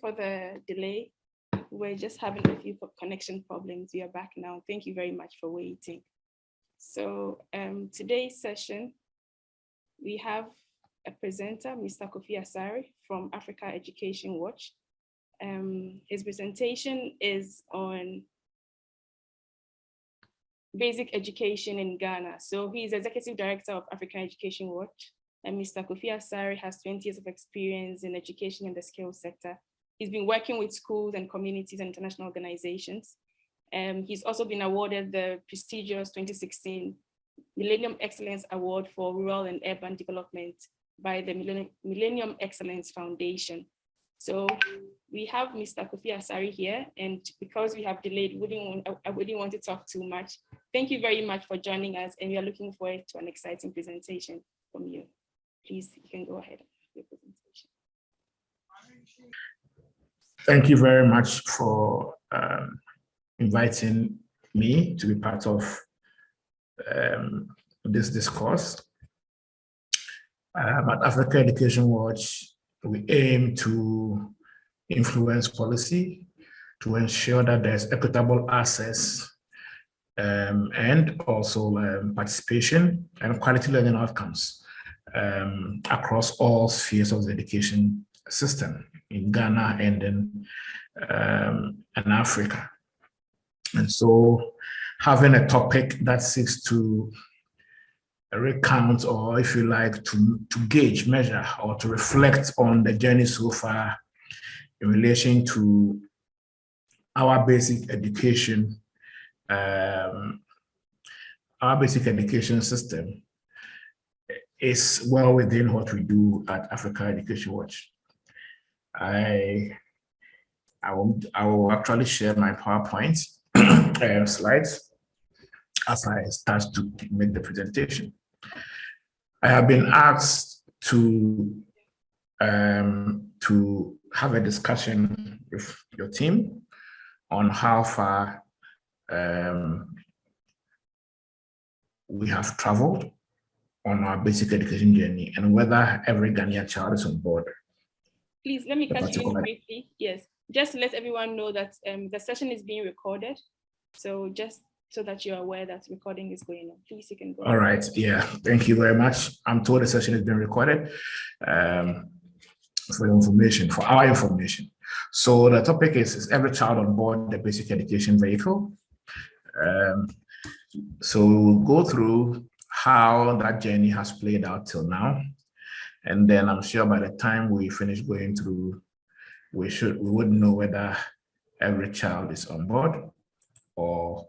for the delay. We're just having a few connection problems. We are back now. Thank you very much for waiting. So today's session, we have a presenter, Mr. Kofi Asare from Africa Education Watch. His presentation is on basic education in Ghana. So he is Executive Director of African Education Watch. And Mr. Kofi Asare has 20 years of experience in education in the skills sector. He's been working with schools and communities and international organizations. He's also been awarded the prestigious 2016 Millennium Excellence Award for Rural and Urban Development by the Millennium Excellence Foundation. So we have Mr. Kofi Asare here, and because we have delayed, I wouldn't want to talk too much. Thank you very much for joining us, and we are looking forward to an exciting presentation from you. Please, you can go ahead with your presentation. Thank you very much for inviting me to be part of this discourse. At Africa Education Watch, we aim to influence policy to ensure that there's equitable access and also participation and quality learning outcomes across all spheres of the education system in Ghana and in Africa. And so having a topic that seeks to recount, or if you like, to gauge, measure, or to reflect on the journey so far in relation to our basic education, system is well within what we do at Africa Education Watch. I will actually share my PowerPoint slides as I start to make the presentation. I have been asked to have a discussion with your team on how far we have traveled on our basic education journey and whether every Ghanaian child is on board. Please, let me cut you in briefly. Yes, just to let everyone know that the session is being recorded. So just so that you're aware that recording is going on. Please, you can go. All right, yeah, thank you very much. I'm told the session is being recorded for information, for our information. So the topic is every child on board the basic education vehicle? So we'll go through how that journey has played out till now. And then I'm sure by the time we finish going through, we would know whether every child is on board or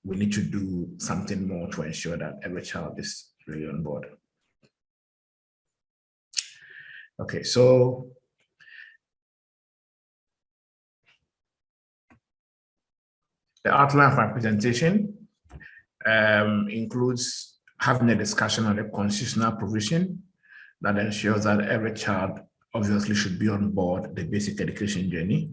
we need to do something more to ensure that every child is really on board. Okay, so the outline of my presentation includes having a discussion on the constitutional provision that ensures that every child obviously should be on board the basic education journey.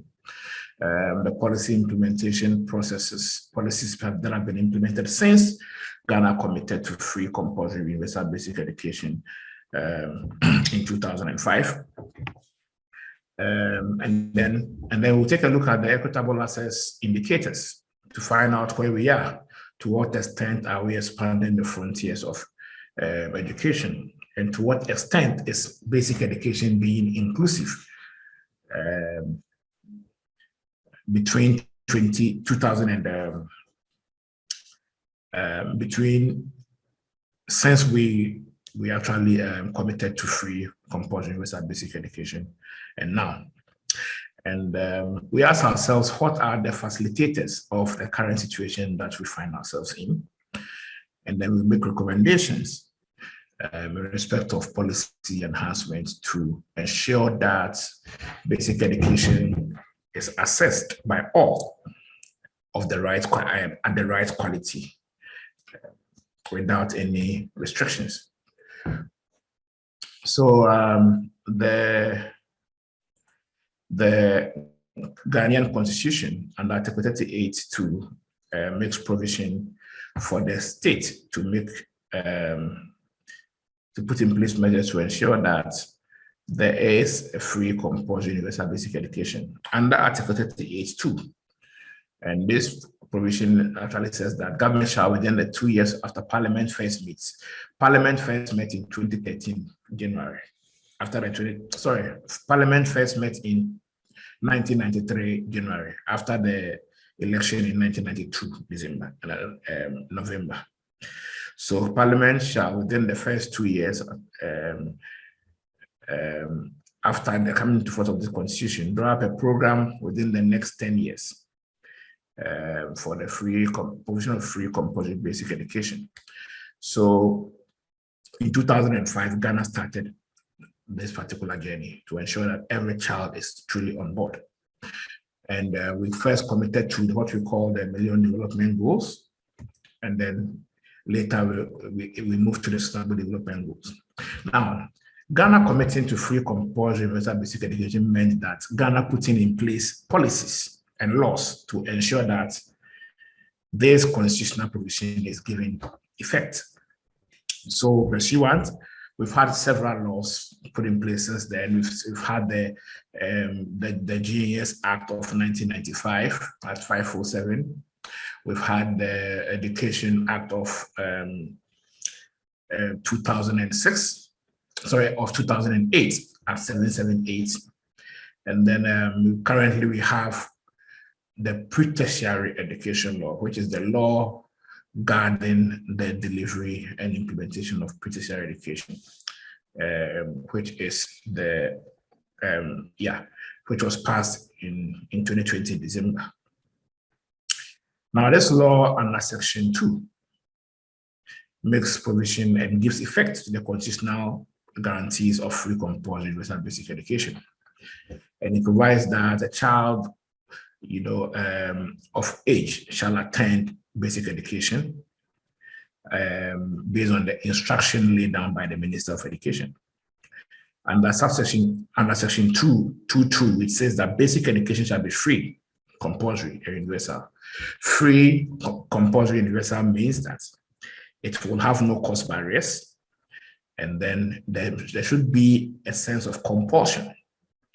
The policy implementation policies that have been implemented since Ghana committed to free compulsory universal basic education in 2005. And then we'll take a look at the equitable access indicators to find out where we are, to what extent are we expanding the frontiers of education, and to what extent is basic education being inclusive. Between since we actually committed to free compulsory universal basic education and now. And we ask ourselves, what are the facilitators of the current situation that we find ourselves in? And then we make recommendations in respect of policy enhancements to ensure that basic education is assessed by all of the right at the right quality without any restrictions. So the Ghanaian Constitution under Article 38(2) makes provision for the state to put in place measures to ensure that there is a free compulsory universal basic education under Article 38(2). And this provision actually says that government shall, within the 2 years after Parliament first meets, Parliament first met in 2013, January. Parliament first met in 1993, January, after the election in 1992, November. So Parliament shall, within the first 2 years, after the coming into force of this constitution, draw up a program within the next 10 years for the provision of free compulsory basic education. So in 2005, Ghana started this particular journey to ensure that every child is truly on board. And we first committed to what we call the Millennium Development Goals. And then later we moved to the Sustainable Development Goals. Now, Ghana committing to free compulsory universal basic education meant that Ghana putting in place policies and laws to ensure that this constitutional provision is given effect. So pursuant, we've had several laws put in place since then. We've had the GES Act of 1995 at 547. We've had the Education Act of 2008 at 778. And then currently we have the pre-tertiary education law, which is the law guarding the delivery and implementation of pre-tertiary education, which is which was passed in 2020 December. Now, this law under Section 2 makes provision and gives effect to the constitutional guarantees of free compulsory universal basic education, and it provides that a child, of age shall attend basic education based on the instruction laid down by the Minister of Education. Under Section 222, it says that basic education shall be free, compulsory, and universal. Free, compulsory, universal means that it will have no cost barriers, and then there should be a sense of compulsion,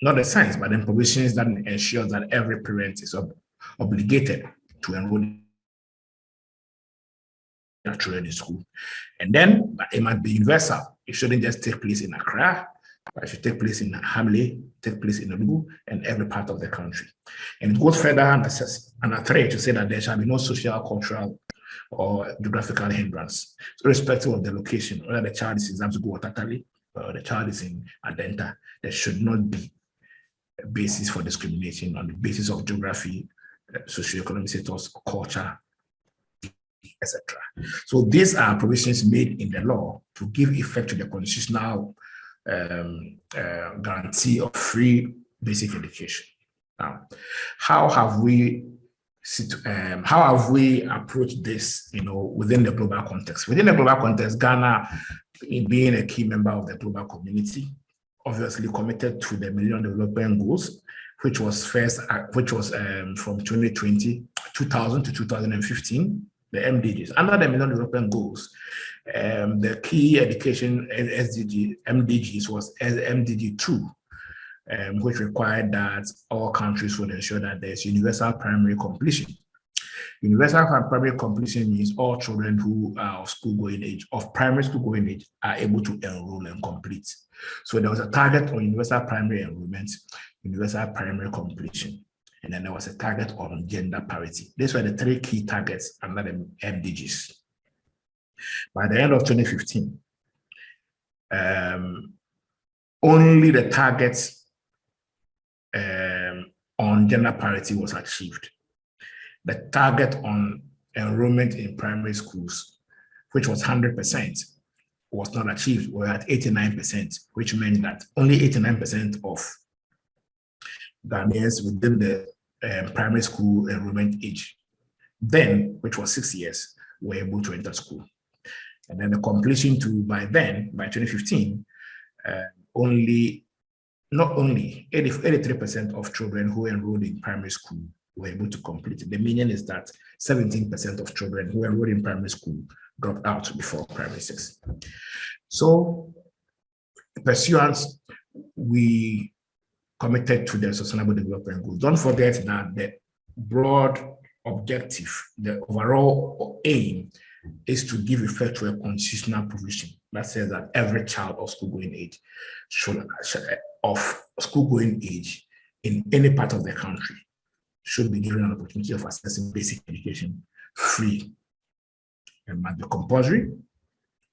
not a sense, but then provisions that ensure that every parent is obligated to enroll their children in school. And then it might be universal. It shouldn't just take place in Accra, but it should take place in Hamley, take place in Onugu, and every part of the country. And it goes further under 3 to say that there shall be no social, cultural, or geographical hindrance, irrespective of the location, whether the child is in Zamzugu or Tatali, or the child is in Adenta. There should not be a basis for discrimination on the basis of geography, socioeconomic status, culture, etc. So these are provisions made in the law to give effect to the constitutional guarantee of free basic education. Now, how have we approached this, within the global context? Within the global context, Ghana, being a key member of the global community, obviously committed to the Millennium Development Goals, which was from 2000 to 2015, the MDGs. Under the Millennium Development Goals, the key education MDGs was MDG 2, which required that all countries would ensure that there's universal primary completion. Universal primary completion means all children who are of primary school going age, are able to enroll and complete. So there was a target on universal primary enrollment, universal primary completion, and then there was a target on gender parity. These were the 3 key targets under the MDGs. By the end of 2015, only the targets on gender parity was achieved. The target on enrollment in primary schools, which was 100%, was not achieved. We're at 89%, which meant that only 89% of Ghanaians within the primary school enrollment age, then, which was 6 years, were able to enter school. And then the completion by 2015, not only 83% of children who enrolled in primary school were able to complete it. The meaning is that 17% of children who enrolled in primary school dropped out before primary 6. So, pursuant, we committed to the Sustainable Development Goals. Don't forget that the broad objective, the overall aim, is to give effect to a constitutional provision that says that every child of school-going age in any part of the country should be given an opportunity of accessing basic education free, and must be compulsory,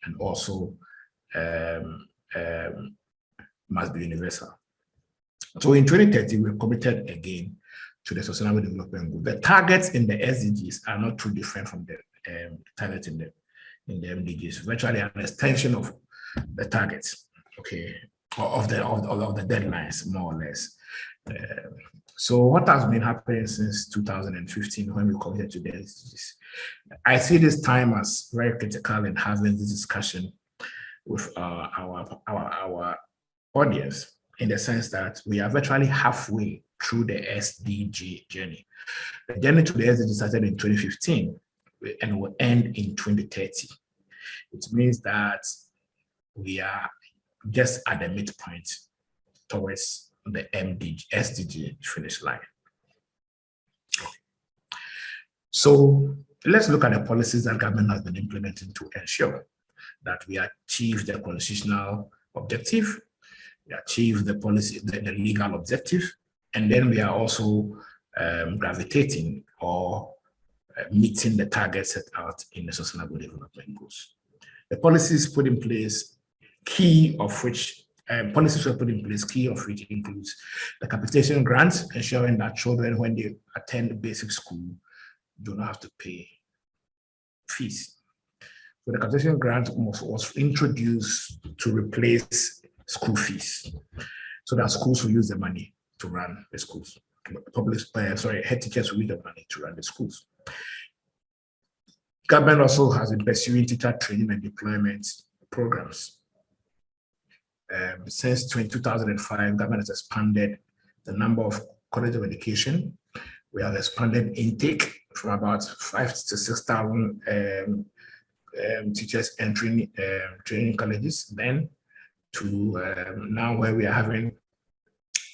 and also must be universal. So in 2030, we're committed again to the Sustainable Development Goals. The targets in the SDGs are not too different from the targets in the MDGs. Virtually an extension of the targets, okay, of the deadlines, more or less. So what has been happening since 2015 when we committed to the SDGs? I see this time as very critical in having this discussion with our audience, in the sense that we are virtually halfway through the SDG journey. The journey to the SDG started in 2015 and will end in 2030. It means that we are just at the midpoint towards the SDG finish line. So let's look at the policies that government has been implementing to ensure that we achieve the constitutional objective, we achieve the policy, the legal objective, and then we are also gravitating or meeting the targets set out in the Sustainable Development Goals. The policies put in place, key of which includes the capitation grants, ensuring that children, when they attend basic school, do not have to pay fees. So the capitation grant was introduced to replace school fees, so that schools will use the money to run the schools. Head teachers will use the money to run the schools. Government also has been pursuing teacher training and deployment programs. Since 2005, government has expanded the number of colleges of education. We have expanded intake from about 5,000 to 6,000 teachers entering training colleges, then to now where we are having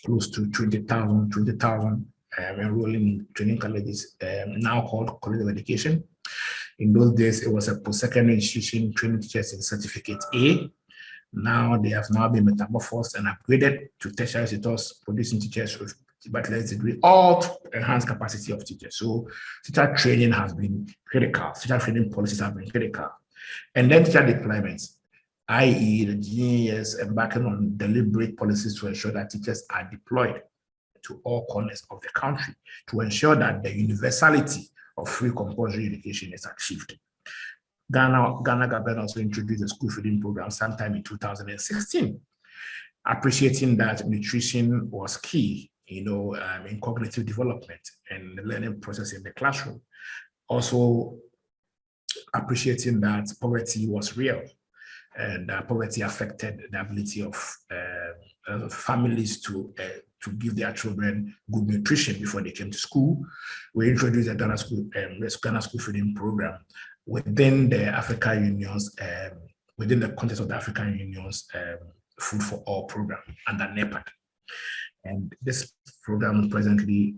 close to 20,000 enrolling in training colleges, now called College of Education. In those days, it was a post-secondary institution training teachers in Certificate A. Now they have now been metamorphosed and upgraded to tertiary institutes, producing teachers with bachelor's degree, all to enhance capacity of teachers. So teacher training has been critical. Teacher training policies have been critical. And then teacher deployments, i.e. the GES embarking on deliberate policies to ensure that teachers are deployed to all corners of the country to ensure that the universality of free compulsory education is achieved. Ghana government also introduced a school feeding program sometime in 2016, appreciating that nutrition was key, in cognitive development and the learning process in the classroom. Also appreciating that poverty was real, and poverty affected the ability of families to give their children good nutrition before they came to school. We introduced a Ghana school feeding program within the African Union's, within the context of the African Union's Food for All program under NEPAD. And this program presently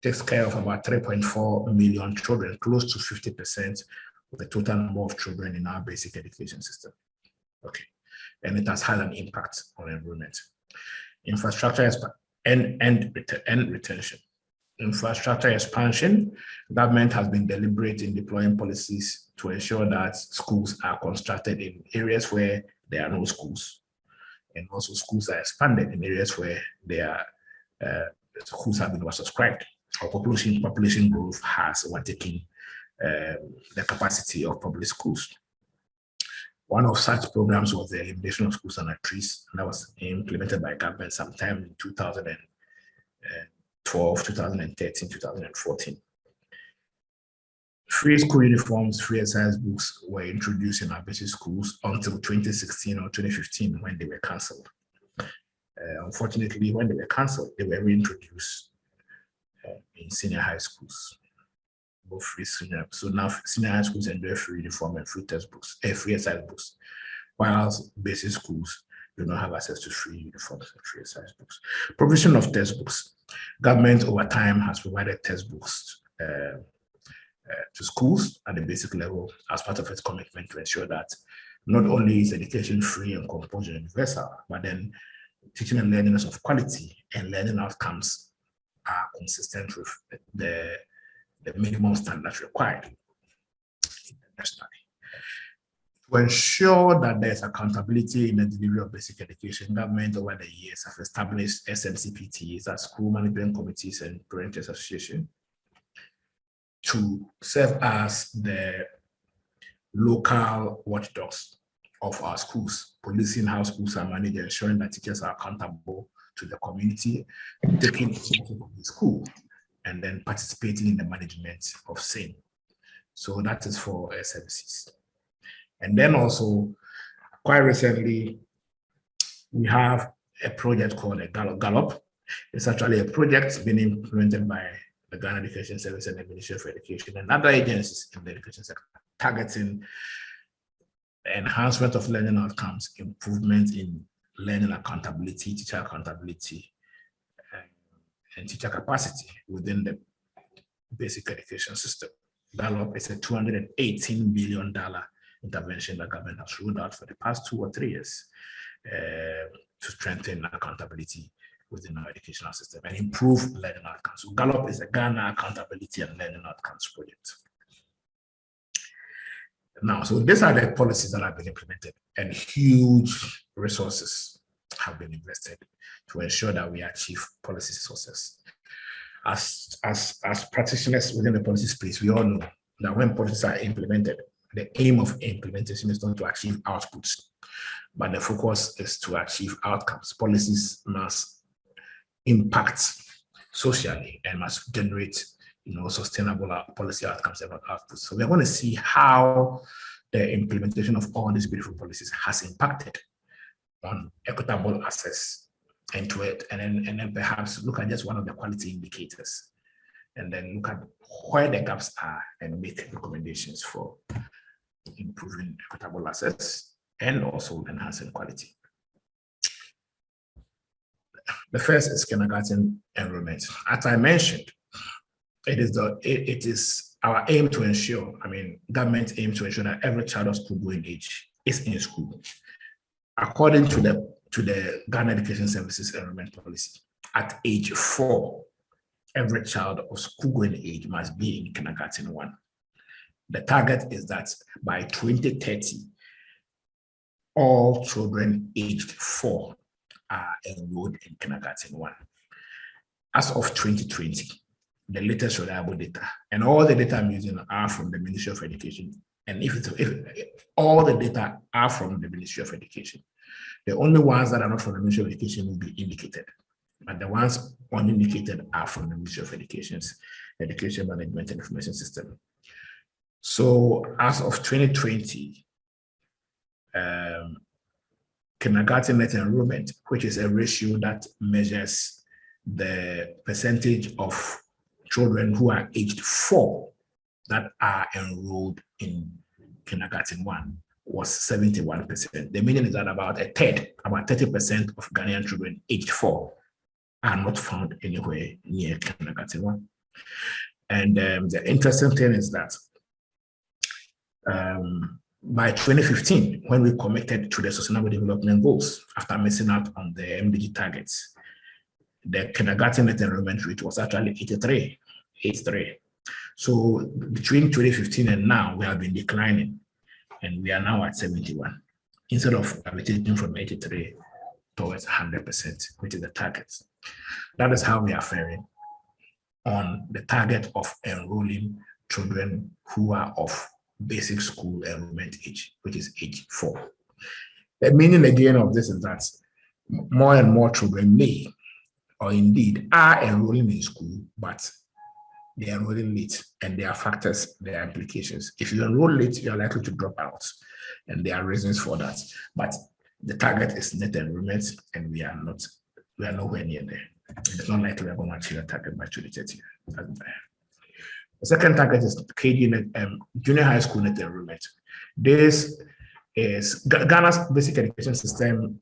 takes care of about 3.4 million children, close to 50% of the total number of children in our basic education system. Okay, and it has had an impact on enrollment. Infrastructure and retention. Infrastructure expansion. Government has been deliberate in deploying policies to ensure that schools are constructed in areas where there are no schools, and also schools are expanded in areas where schools have been oversubscribed, or population growth has overtaken the capacity of public schools. One of such programs was the elimination of schools under trees, and that was implemented by government sometime in 2012, 2013, 2014. Free school uniforms, free exercise books were introduced in our basic schools until 2016 or 2015 when they were cancelled. Unfortunately, when they were cancelled, they were reintroduced in senior high schools. Both free senior. So now senior high schools enjoy free uniform and free textbooks, free exercise books, while basic schools do not have access to free uniforms and free exercise books. Provision of textbooks. Government over time has provided textbooks to schools at the basic level as part of its commitment to ensure that not only is education free and compulsory and universal, but then teaching and learning is of quality and learning outcomes are consistent with the minimum standards required internationally. To ensure that there's accountability in the delivery of basic education, government over the years have established SMCPTs, as school management committees and parents association, to serve as the local watchdogs of our schools, policing how schools are managed, ensuring that teachers are accountable to the community, taking ownership of the school, and then participating in the management of same. So that is for SMCs. And then also, quite recently, we have a project called a Gallop. It's actually a project being implemented by the Ghana Education Service and the Ministry of Education and other agencies in the education sector, targeting enhancement of learning outcomes, improvement in learning accountability, teacher accountability, and teacher capacity within the basic education system. Gallop is a $218 billion intervention that government has rolled out for the past 2 or 3 years to strengthen accountability within our educational system and improve learning outcomes. So Gallop is a Ghana accountability and learning outcomes project. Now, so these are the policies that have been implemented, and huge resources have been invested to ensure that we achieve policy success. As practitioners within the policy space, we all know that when policies are implemented, the aim of implementation is not to achieve outputs, but the focus is to achieve outcomes. Policies must impact socially and must generate, sustainable policy outcomes and outputs. So we're going to see how the implementation of all these beautiful policies has impacted on equitable access into it, and then perhaps look at just one of the quality indicators, and then look at where the gaps are and make recommendations for improving equitable access and also enhancing quality. The first is kindergarten enrollment. As I mentioned, it is our aim to ensure, government aim to ensure that every child of school going age is in school. According to the Ghana Education Services enrollment policy, at age 4, every child of school going age must be in kindergarten 1. The target is that by 2030, all children aged 4 are enrolled in kindergarten 1. As of 2020, the latest reliable data, and all the data I'm using are from the Ministry of Education. And if all the data are from the Ministry of Education, the only ones that are not from the Ministry of Education will be indicated. But the ones unindicated are from the Ministry of Education's Education Management and Information System. So as of 2020, kindergarten net enrollment, which is a ratio that measures the percentage of children who are aged 4 that are enrolled in kindergarten 1, was 71%. The meaning is that about a third, about 30% of Ghanaian children aged 4 are not found anywhere near kindergarten 1. And the interesting thing is that by 2015, when we committed to the Sustainable Development Goals, after missing out on the MDG targets, the kindergarten net enrollment rate was actually 83. So between 2015 and now, we have been declining, and we are now at 71, instead of gravitating from 83 towards 100%, which is the target. That is how we are faring on the target of enrolling children who are of basic school enrollment age, which is age 4. The meaning again of this is that more and more children may, or indeed are enrolling in school, but they are enrolling late, and there are factors, there are implications. If you enroll late, you are likely to drop out, and there are reasons for that. But the target is net enrollment, and we are nowhere near there. It's not likely we are going to achieve a target by 2030. The second target is KG net, junior high school net enrollment. This is Ghana's basic education system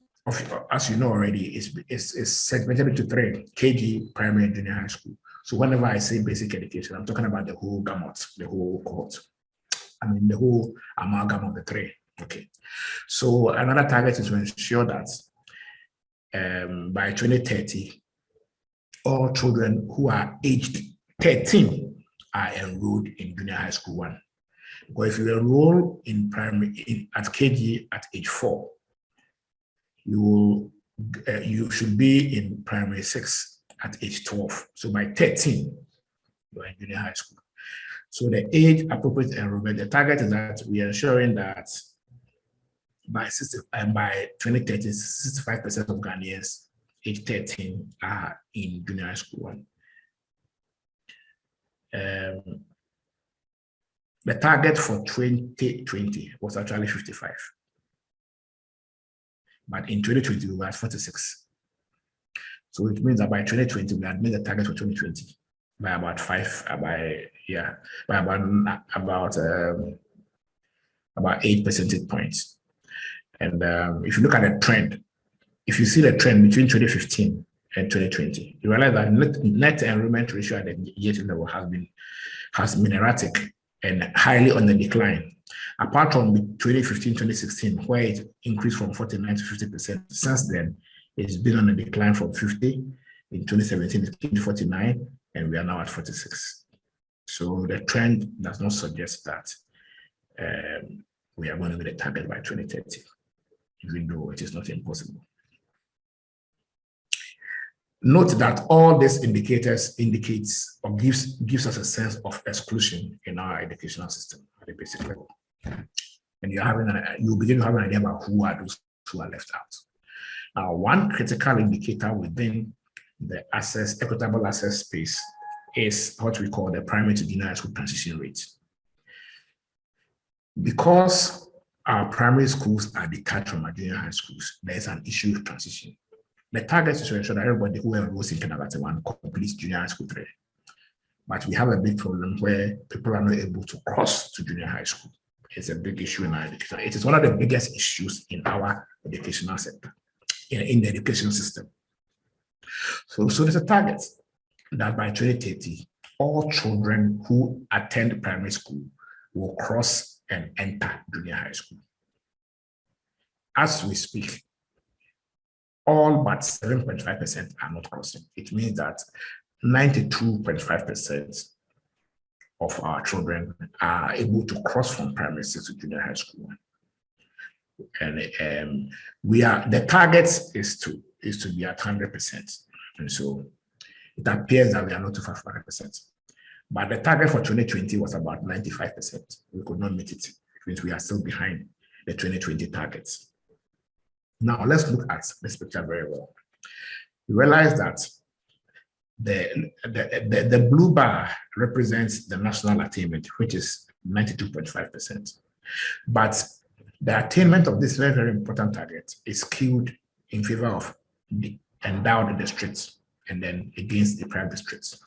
as you know already, it's segmented into three: KG, primary, and junior high school. So whenever I say basic education, I'm talking about the whole gamut, the whole cohort. I mean, the whole amalgam of the three. Okay. So another target is to ensure that by 2030, all children who are aged 13 are enrolled in junior high school 1. Because if you enroll in primary at KG at age 4, you should be in primary 6 at age 12. So by 13, you're in junior high school. So the age appropriate enrollment, the target is that we are ensuring that by 2030, 65% of Ghanaians age 13 are in junior high school 1. The target for 2020 was actually 55. But in 2020, we were at 46. So it means that by 2020, we had made the target for 2020 by about about 8 percentage points. And if you look at the trend, if you see the trend between 2015 and 2020, you realize that net enrollment ratio at the year level has been erratic and highly on the decline. Apart from 2015-2016, where it increased from 49 to 50%, since then, it's been on a decline from 50. In 2017, it came to 49, and we are now at 46. So the trend does not suggest that we are going to meet the target by 2030, even though it is not impossible. Note that all these indicators indicates or gives us a sense of exclusion in our educational system at the basic level. And you'll begin to have an idea about who are those who are left out. Now, one critical indicator within the equitable access space is what we call the primary to junior high school transition rate. Because our primary schools are detached from our junior high schools, there's an issue with transition. The target is to ensure that everybody who enrolls in kindergarten 1 completes junior high school 3. But we have a big problem where people are not able to cross to junior high school. It's a big issue in our education. It is one of the biggest issues in our educational sector, in the education system. So there's a target that by 2030, all children who attend primary school will cross and enter junior high school. As we speak, all but 7.5% are not crossing. It means that 92.5% of our children are able to cross from primary 6 to junior high school. And the target is to be at 100%. And so it appears that we are not too far from 100%. But the target for 2020 was about 95%. We could not meet it. It means we are still behind the 2020 targets. Now let's look at this picture very well. You realize that the blue bar represents the national attainment, which is 92.5%. But the attainment of this very, very important target is skewed in favor of the endowed districts and then against the private districts.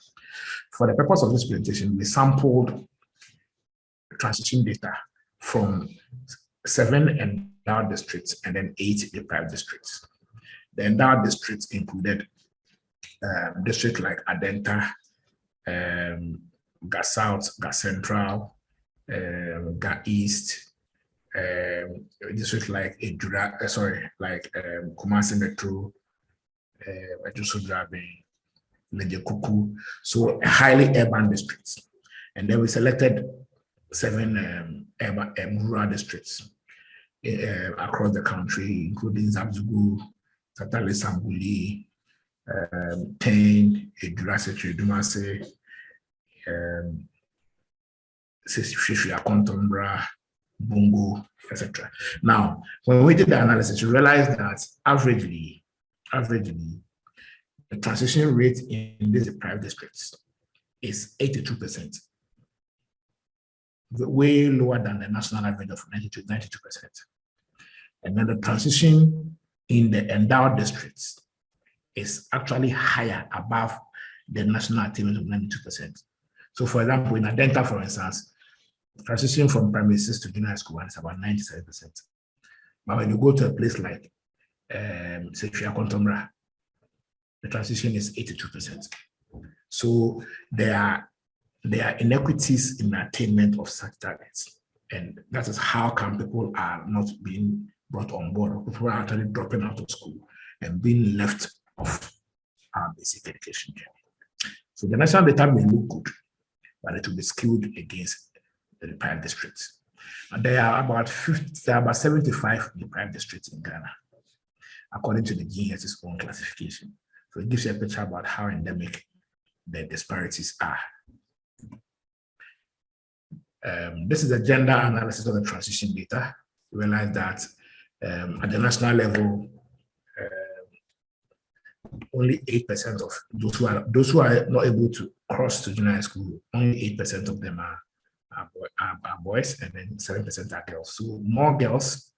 For the purpose of this presentation, we sampled transition data from 7 endowed districts and then 8 deprived districts. The endowed districts included districts like Adenta, Ga South, Ga Central, Ga East, districts like Kumasi Metro, Leje-Kuku, so highly urban districts. And then we selected 7 rural districts across the country, including Zabzugu, Tatale Sambuli, Tain, Edurase, Dumase, Shishia Kontombra, Bongo, etc. Now, when we did the analysis, we realized that averagely, the transition rate in these deprived districts is 82%, way lower than the national average of 92%. And then the transition in the endowed districts is actually higher, above the national attainment of 92%. So for example, in Adenta, for instance, transition from primary 6 to junior high school 1 is about 97%. But when you go to a place like Sefia Kontomra, the transition is 82%. So there are inequities in attainment of such targets. And that is how come people are not being brought on board. People are actually dropping out of school and being left off our basic education journey. So the national data may look good, but it will be skewed against the deprived districts. And there are about 75 deprived districts in Ghana, according to the GHS's own classification. So it gives you a picture about how endemic the disparities are. This is the gender analysis of the transition data. We realize that at the national level, only 8% of those who are not able to cross to junior high school, only 8% of them are boys, and then 7% are girls. So more girls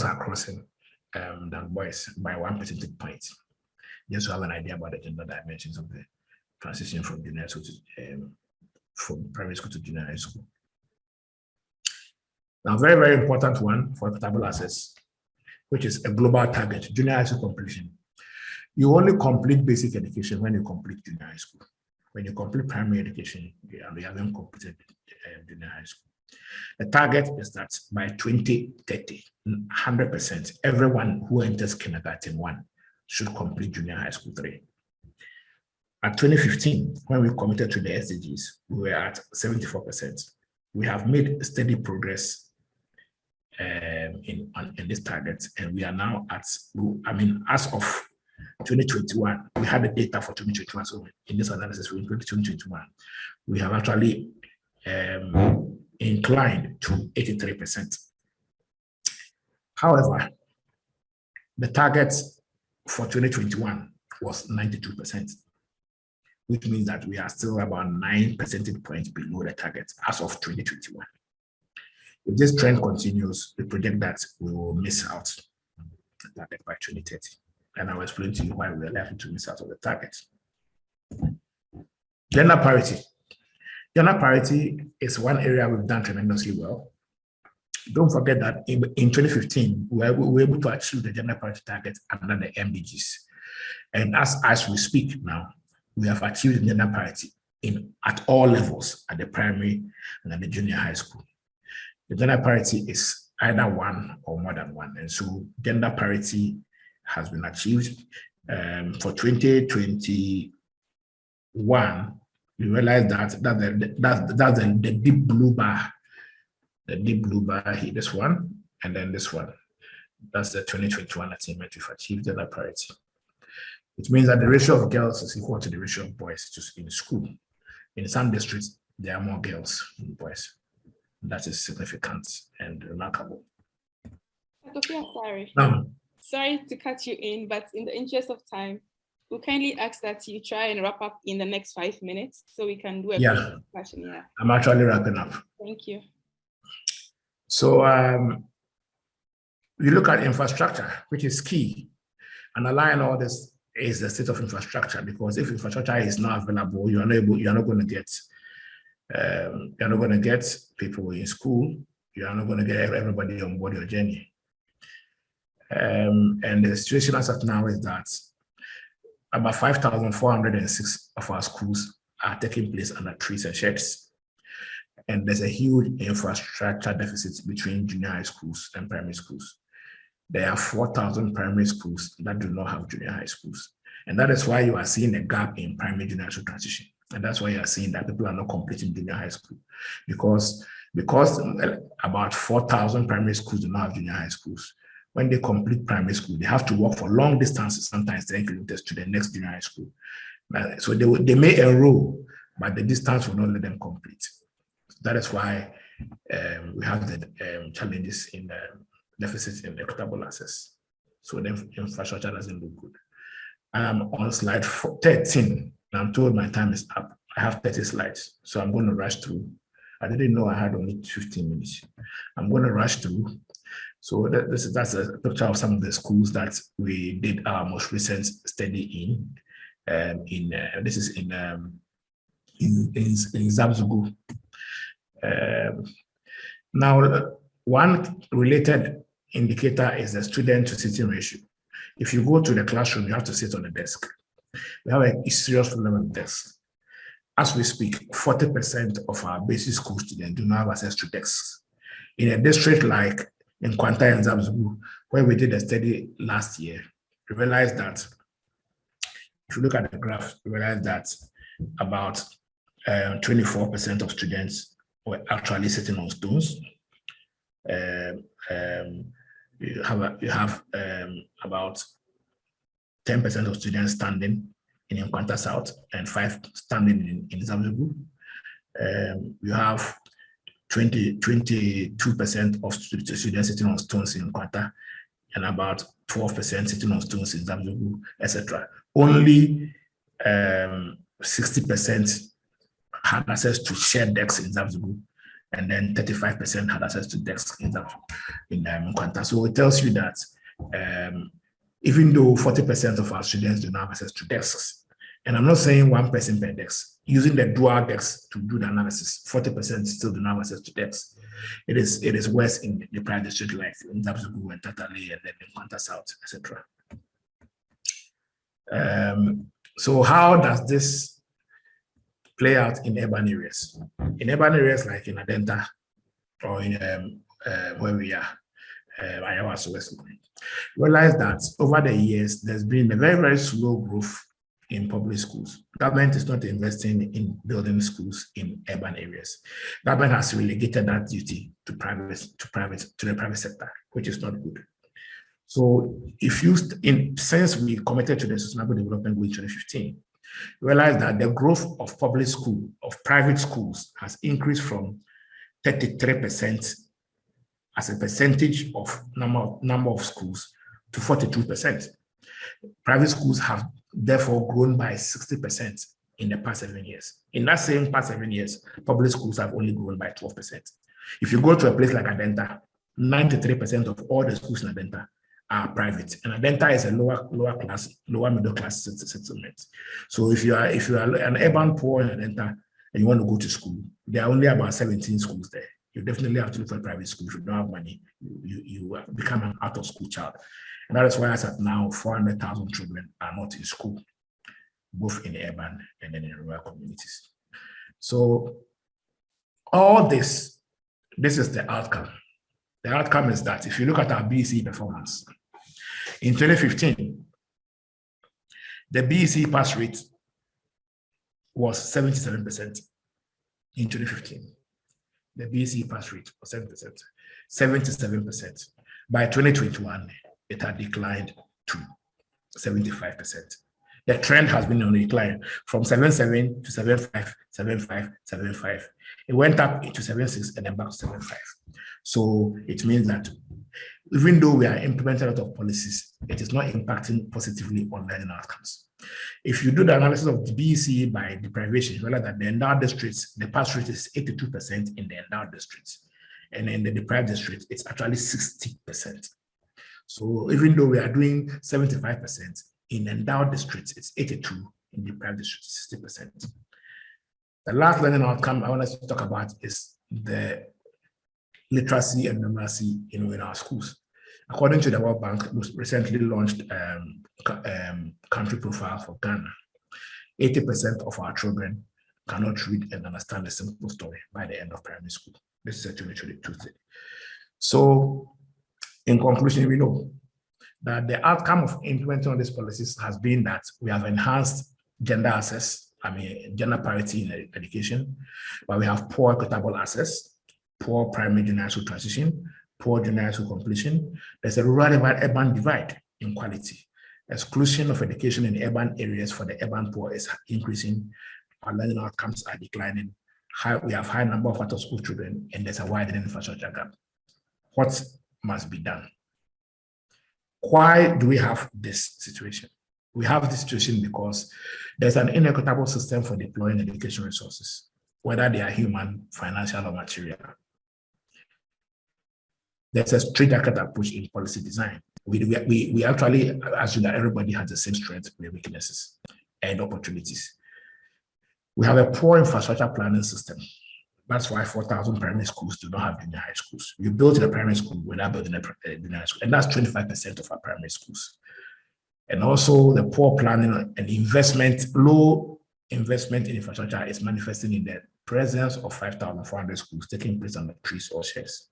are crossing than boys by 1 percentage point. Just to have an idea about the gender dimensions of the transition from junior school to from primary school to junior high school. Now, very, very important one for equitable access, which is a global target, junior high school completion. You only complete basic education when you complete junior high school. When you complete primary education, you haven't completed junior high school. The target is that by 2030, 100%, everyone who enters kindergarten 1 should complete junior high school 3. At 2015, when we committed to the SDGs, we were at 74%. We have made steady progress in this target, and we are now at, as of 2021, we had the data for 2021. So in this analysis for 2021, we have actually inclined to 83%. However, the target for 2021 was 92%, which means that we are still about 9 percentage points below the target as of 2021. If this trend continues, we predict that we will miss out the target by 2030. And I will explain to you why we are likely to miss out on the target. Gender parity. Gender parity is one area we've done tremendously well. Don't forget that in 2015, we were able to achieve the gender parity target under the MDGs. And as we speak now, we have achieved gender parity at all levels, at the primary and at the junior high school. The gender parity is either 1 or more than 1. And so gender parity has been achieved. For 2021, we realized that that's the deep blue bar. The deep blue bar here, this one, and then this one. That's the 2021 attainment. We've achieved gender parity. It means that the ratio of girls is equal to the ratio of boys in school. In some districts, there are more girls than boys. That is significant and remarkable. Kofi Asare, Now, sorry to cut you in, but in the interest of time, we'll kindly ask that you try and wrap up in the next 5 minutes so we can do a brief discussion. Yeah, I'm actually wrapping up. Thank you. So we look at infrastructure, which is key. And align all this is the state of infrastructure, because if infrastructure is not available, you're not going to get people in school. You are not going to get everybody on board your journey. And the situation as of now is that about 5,406 of our schools are taking place under trees and sheds. And there's a huge infrastructure deficit between junior high schools and primary schools. There are 4,000 primary schools that do not have junior high schools. And that is why you are seeing a gap in primary junior high school transition. And that's why you are seeing that people are not completing junior high school. Because about 4,000 primary schools do not have junior high schools. When they complete primary school, they have to walk for long distances, sometimes 10 kilometers to the next junior high school. So they may enroll, but the distance will not let them complete. That is why we have the challenges in the deficits in equitable access. So the infrastructure doesn't look good. On slide 13, I'm told my time is up. I have 30 slides, so I'm going to rush through. I didn't know I had only 15 minutes. I'm going to rush through. So that's a picture of some of the schools that we did our most recent study in. This is in Zabzugu. Now, one related indicator is the student to sitting ratio. If you go to the classroom, you have to sit on the desk. We have a serious problem with desks. As we speak, 40% of our basic school students do not have access to desks. In a district like in Kwanta and Zamzugu, where we did a study last year, we realized that if you look at the graph, we realized that about 24% of students were actually sitting on stools. You have about 10% of students standing in Nkwanta South and 5 standing in Zamzugu. You have 22% of students sitting on stones in Nkwanta and about 12% sitting on stones in Zamzugu, etc. Only 60% had access to shared desks in Zamzugu, and then 35% had access to desks in Nkwanta. So it tells you that even though 40% of our students do not have access to desks, and I'm not saying one person per desk, using the dual desks to do the analysis, 40% still do not have access to desks. It is worse in the private district like in Zamzugu and Tatale and then in Nkwanta South, etc. So how does this play out in urban areas? In urban areas like in Adenta or in where we are, Ayawaso West, realize that over the years, there's been a very, very slow growth in public schools. Government is not investing in building schools in urban areas. Government has relegated that duty to the private sector, which is not good. So if you, since we committed to the Sustainable Development Goal in 2015, realize that the growth of public school, of private schools has increased from 33% as a percentage of number of schools to 42%. Private schools have therefore grown by 60% in the past 7 years. In that same past 7 years, public schools have only grown by 12%. If you go to a place like Adenta, 93% of all the schools in Adenta are private, and Adenta is a lower middle class settlement. So if you are an urban poor in Adenta and you want to go to school, there are only about 17 schools there. You definitely have to look for a private school. If you don't have money, you become an out-of-school child. And that is why as at now, 400,000 children are not in school, both in urban and then in rural communities. So all this is the outcome. The outcome is that if you look at our BEC performance, in 2015, the BEC pass rate was 77% in 2015. The BEC pass rate was 7%, 77%. By 2021, it had declined to 75%. The trend has been on a decline from 77 to 75, 75, 75. It went up into 76 and then back to 75. So it means that even though we are implementing a lot of policies, it is not impacting positively on learning outcomes. If you do the analysis of the BEC by deprivation, you realize that the endowed districts, the pass rate is 82% in the endowed districts. And in the deprived districts, it's actually 60%. So even though we are doing 75%, in endowed districts, it's 82%, in deprived districts, 60%. The last learning outcome I want us to talk about is the literacy and numeracy in our schools. According to the World Bank, recently launched country profile for Ghana, 80% of our children cannot read and understand a simple story by the end of primary school. This is a 2022 thing. So in conclusion, we know that the outcome of implementing all these policies has been that we have enhanced gender access, gender parity in education, but we have poor equitable access, poor primary junior high school transition, poor junior high school completion. There's a rural-urban divide in quality. Exclusion of education in urban areas for the urban poor is increasing. Our learning outcomes are declining. We have high number of out-of-school children, and there's a widening infrastructure gap. What must be done? Why do we have this situation? We have this situation because there's an inequitable system for deploying education resources, whether they are human, financial, or material. There's a straight-jacket approach in policy design. We actually assume that everybody has the same strengths and weaknesses and opportunities. We have a poor infrastructure planning system. That's why 4,000 primary schools do not have junior high schools. You build the primary school without building a junior high school, and that's 25% of our primary schools. And also the poor planning and investment, low investment in infrastructure is manifesting in the presence of 5,400 schools taking place on the trees or shares.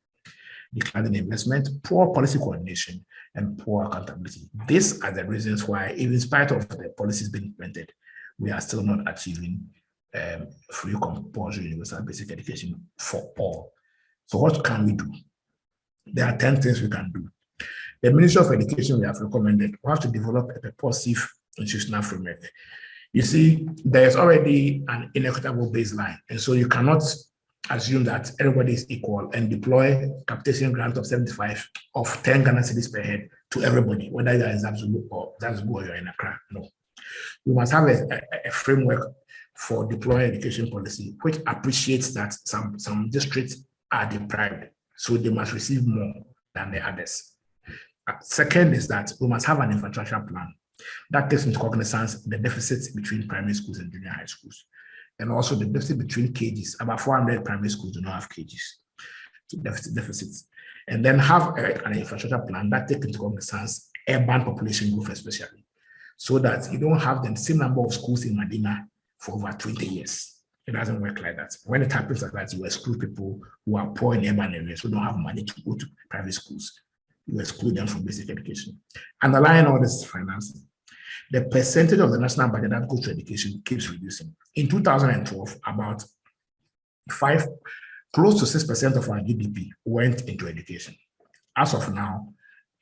Declining investment, poor policy coordination, and poor accountability. These are the reasons why, even in spite of the policies being implemented, we are still not achieving free compulsory universal basic education for all. So what can we do? There are 10 things we can do. The Ministry of Education, we have recommended, we have to develop a purposive institutional framework. You see, there's already an inequitable baseline, and so you cannot assume that everybody is equal and deploy capitation grant of 75 of 10 Ghana cedis per head to everybody, whether you're in Zabzubu or you're in Accra. No. We must have a framework for deploying education policy, which appreciates that some districts are deprived, so they must receive more than the others. Second is that we must have an infrastructure plan that takes into cognizance the deficits between primary schools and junior high schools, and also the deficit between cages. About 400 primary schools do not have cages, so deficits. And then have an infrastructure plan that takes into cognizance urban population growth especially, so that you don't have the same number of schools in Medina for over 20 years. It doesn't work like that. When it happens like that, you exclude people who are poor in urban areas who don't have money to go to private schools. You exclude them from basic education. Underlying all this financing, the percentage of the national budget that goes to education keeps reducing. In 2012, about close to 6% of our GDP went into education. As of now,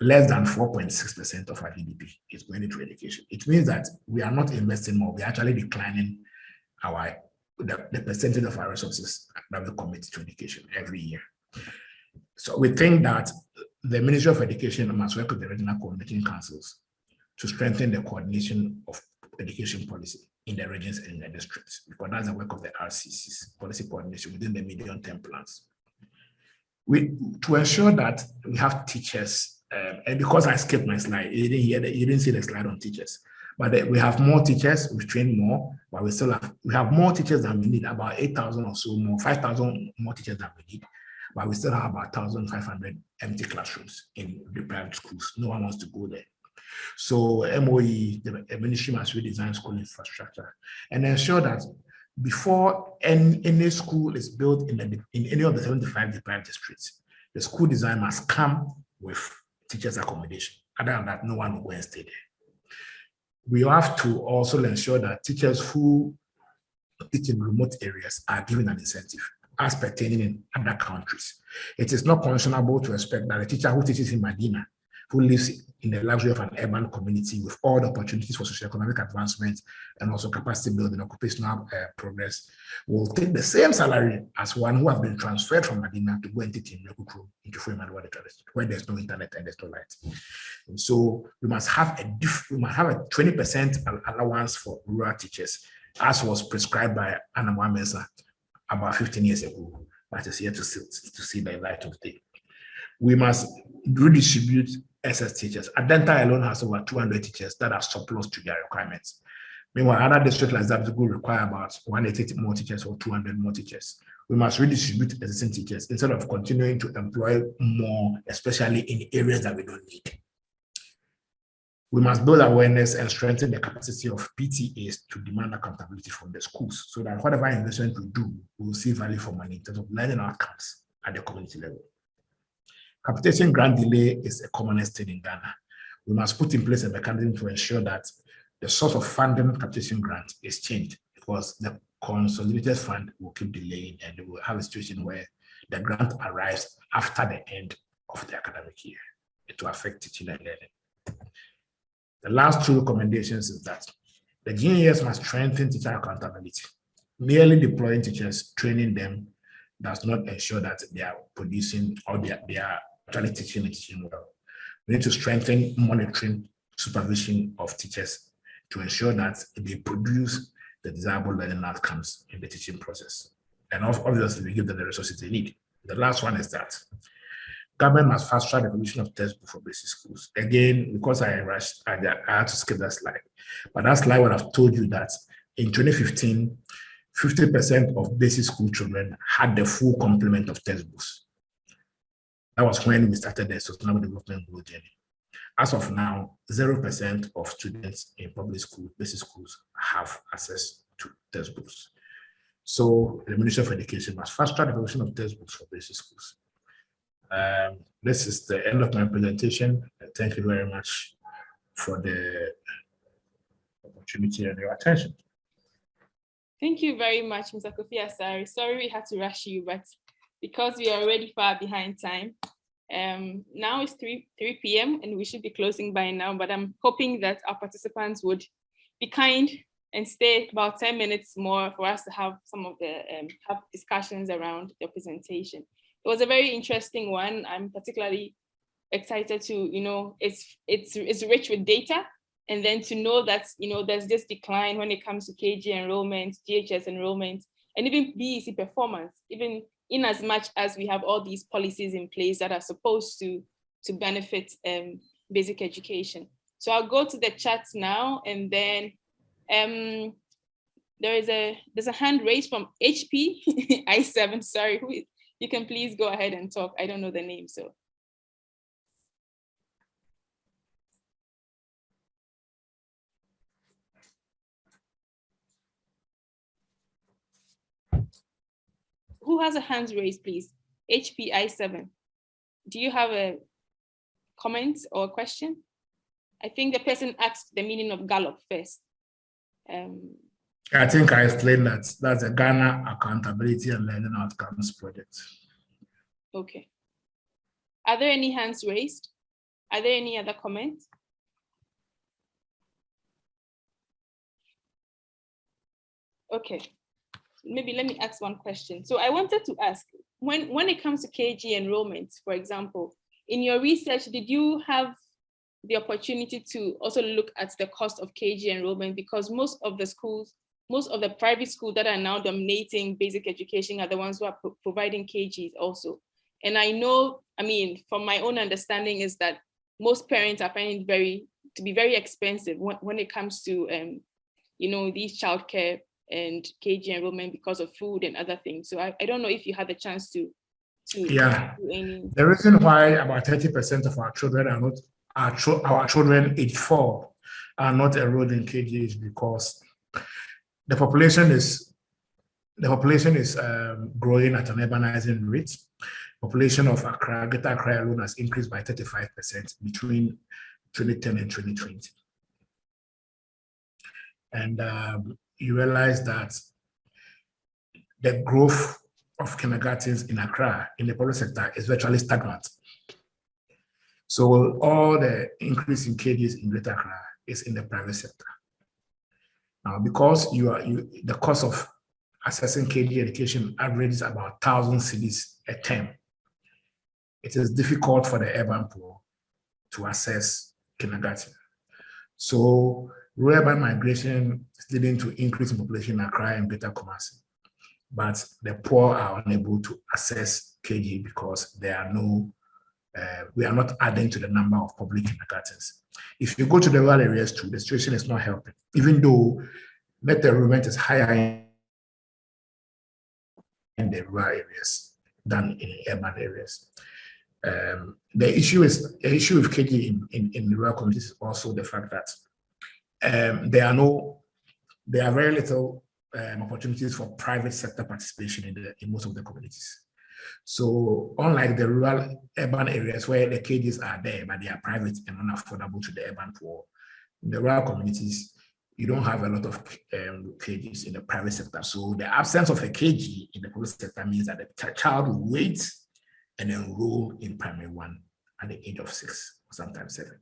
less than 4.6% of our GDP is going into education. It means that we are not investing more, we're actually declining the percentage of our resources that we commit to education every year. So we think that the Ministry of Education must work with the regional coordinating councils to strengthen the coordination of education policy in the regions and in the districts, because that's the work of the RCCs, policy coordination within the medium-term plans. To ensure that we have teachers, and because I skipped my slide, you didn't see the slide on teachers, but we have more teachers, we've trained more, but we have more teachers than we need, about 8,000 or so more, 5,000 more teachers than we need. But we still have about 1,500 empty classrooms in the private schools. No one wants to go there. So MOE, the ministry must redesign school infrastructure and ensure that before any school is built in any of the 75 deprived districts, the school design must come with teachers' accommodation. Other than that, no one will go and stay there. We have to also ensure that teachers who teach in remote areas are given an incentive, as pertaining in other countries. It is not conscionable to expect that a teacher who teaches in Medina, who lives in the luxury of an urban community with all the opportunities for socioeconomic advancement and also capacity building, occupational progress, will take the same salary as one who has been transferred from Medina to go and teach in Yokukru, into where there's no internet and there's no light. And so we must have a 20% allowance for rural teachers, as was prescribed by Anamwa Mensah about 15 years ago, but is yet to see the light of day. We must redistribute SS teachers. Adenta alone has over 200 teachers that are surplus to their requirements. Meanwhile, other districts like Zabzugu require about 180 more teachers or 200 more teachers. We must redistribute existing teachers instead of continuing to employ more, especially in areas that we don't need. We must build awareness and strengthen the capacity of PTAs to demand accountability from the schools so that whatever investment we do, we will see value for money in terms of learning outcomes at the community level. Capitation grant delay is a commonest thing in Ghana. We must put in place a mechanism to ensure that the source of funding capitation grant is changed, because the consolidated fund will keep delaying and we will have a situation where the grant arrives after the end of the academic year. It will affect teaching and learning. The last two recommendations is that the GES must strengthen teacher accountability. Merely deploying teachers, training them, does not ensure that they are producing or they are actually teaching and teaching well. We need to strengthen monitoring, supervision of teachers to ensure that they produce the desirable learning outcomes in the teaching process. And obviously, we give them the resources they need. The last one is that government must fast track the provision of textbooks for basic schools. Again, because I rushed, I had to skip that slide. But that slide would have told you that in 2015, 50% of basic school children had the full complement of textbooks. That was when we started the Sustainable Development Goal journey. As of now, 0% of students in public schools, basic schools, have access to textbooks. So the Ministry of Education must fast-track the provision of textbooks for basic schools. This is the end of my presentation. Thank you very much for the opportunity and your attention. Thank you very much, Mr. Kofi Asare. Sorry we had to rush you, but because we are already far behind time, now it's 3 p.m. and we should be closing by now, but I'm hoping that our participants would be kind and stay about 10 minutes more for us to have some of the have discussions around the presentation. It was a very interesting one. I'm particularly excited to, it's rich with data, and then to know that, there's this decline when it comes to KG enrollment, GHS enrollment, and even BEC performance, even in as much as we have all these policies in place that are supposed to benefit basic education. So I'll go to the chat now, and then there's a hand raised from HP I7. Sorry, you can please go ahead and talk. I don't know the name, so. Who has a hand raised, please? HP I7. Do you have a comment or a question? I think the person asked the meaning of Gallup first. I think I explained that. That's a Ghana Accountability and Learning Outcomes project. Okay. Are there any hands raised? Are there any other comments? Okay. Maybe let me ask one question. So I wanted to ask, when it comes to KG enrollment, for example, in your research, did you have the opportunity to also look at the cost of KG enrollment? Because most of the private schools that are now dominating basic education are the ones who are providing KGs also. And I know, from my own understanding is that most parents are finding it to be very expensive when it comes to, these childcare and KG enrollment because of food and other things. So I don't know if you had the chance to yeah. do any. The reason why about 30% of our children are not, our children age 4 are not enrolled in KG is because the population is growing at an urbanizing rate. Population of Accra, Greater Accra alone has increased by 35% between 2010 and 2020. And you realize that the growth of kindergartens in Accra in the public sector is virtually stagnant. So all the increase in KGs in Greater Accra is in the private sector. Now, because the cost of accessing KG education averages about 1,000 cedis a term, it is difficult for the urban poor to access kindergarten. So rural migration is leading to increase in population in Accra and Greater Kumasi, but the poor are unable to access KG because there are we are not adding to the number of public kindergartens. If you go to the rural areas too, the situation is not helping, even though net enrollment is higher in the rural areas than in urban areas. The issue with KG in the rural communities is also the fact that there are very little opportunities for private sector participation in most of the communities. So unlike the rural urban areas where the KGs are there, but they are private and unaffordable to the urban poor, in the rural communities, you don't have a lot of KGs in the private sector. So the absence of a KG in the public sector means that the child will wait and enroll in primary 1 at the age of 6 or sometimes 7.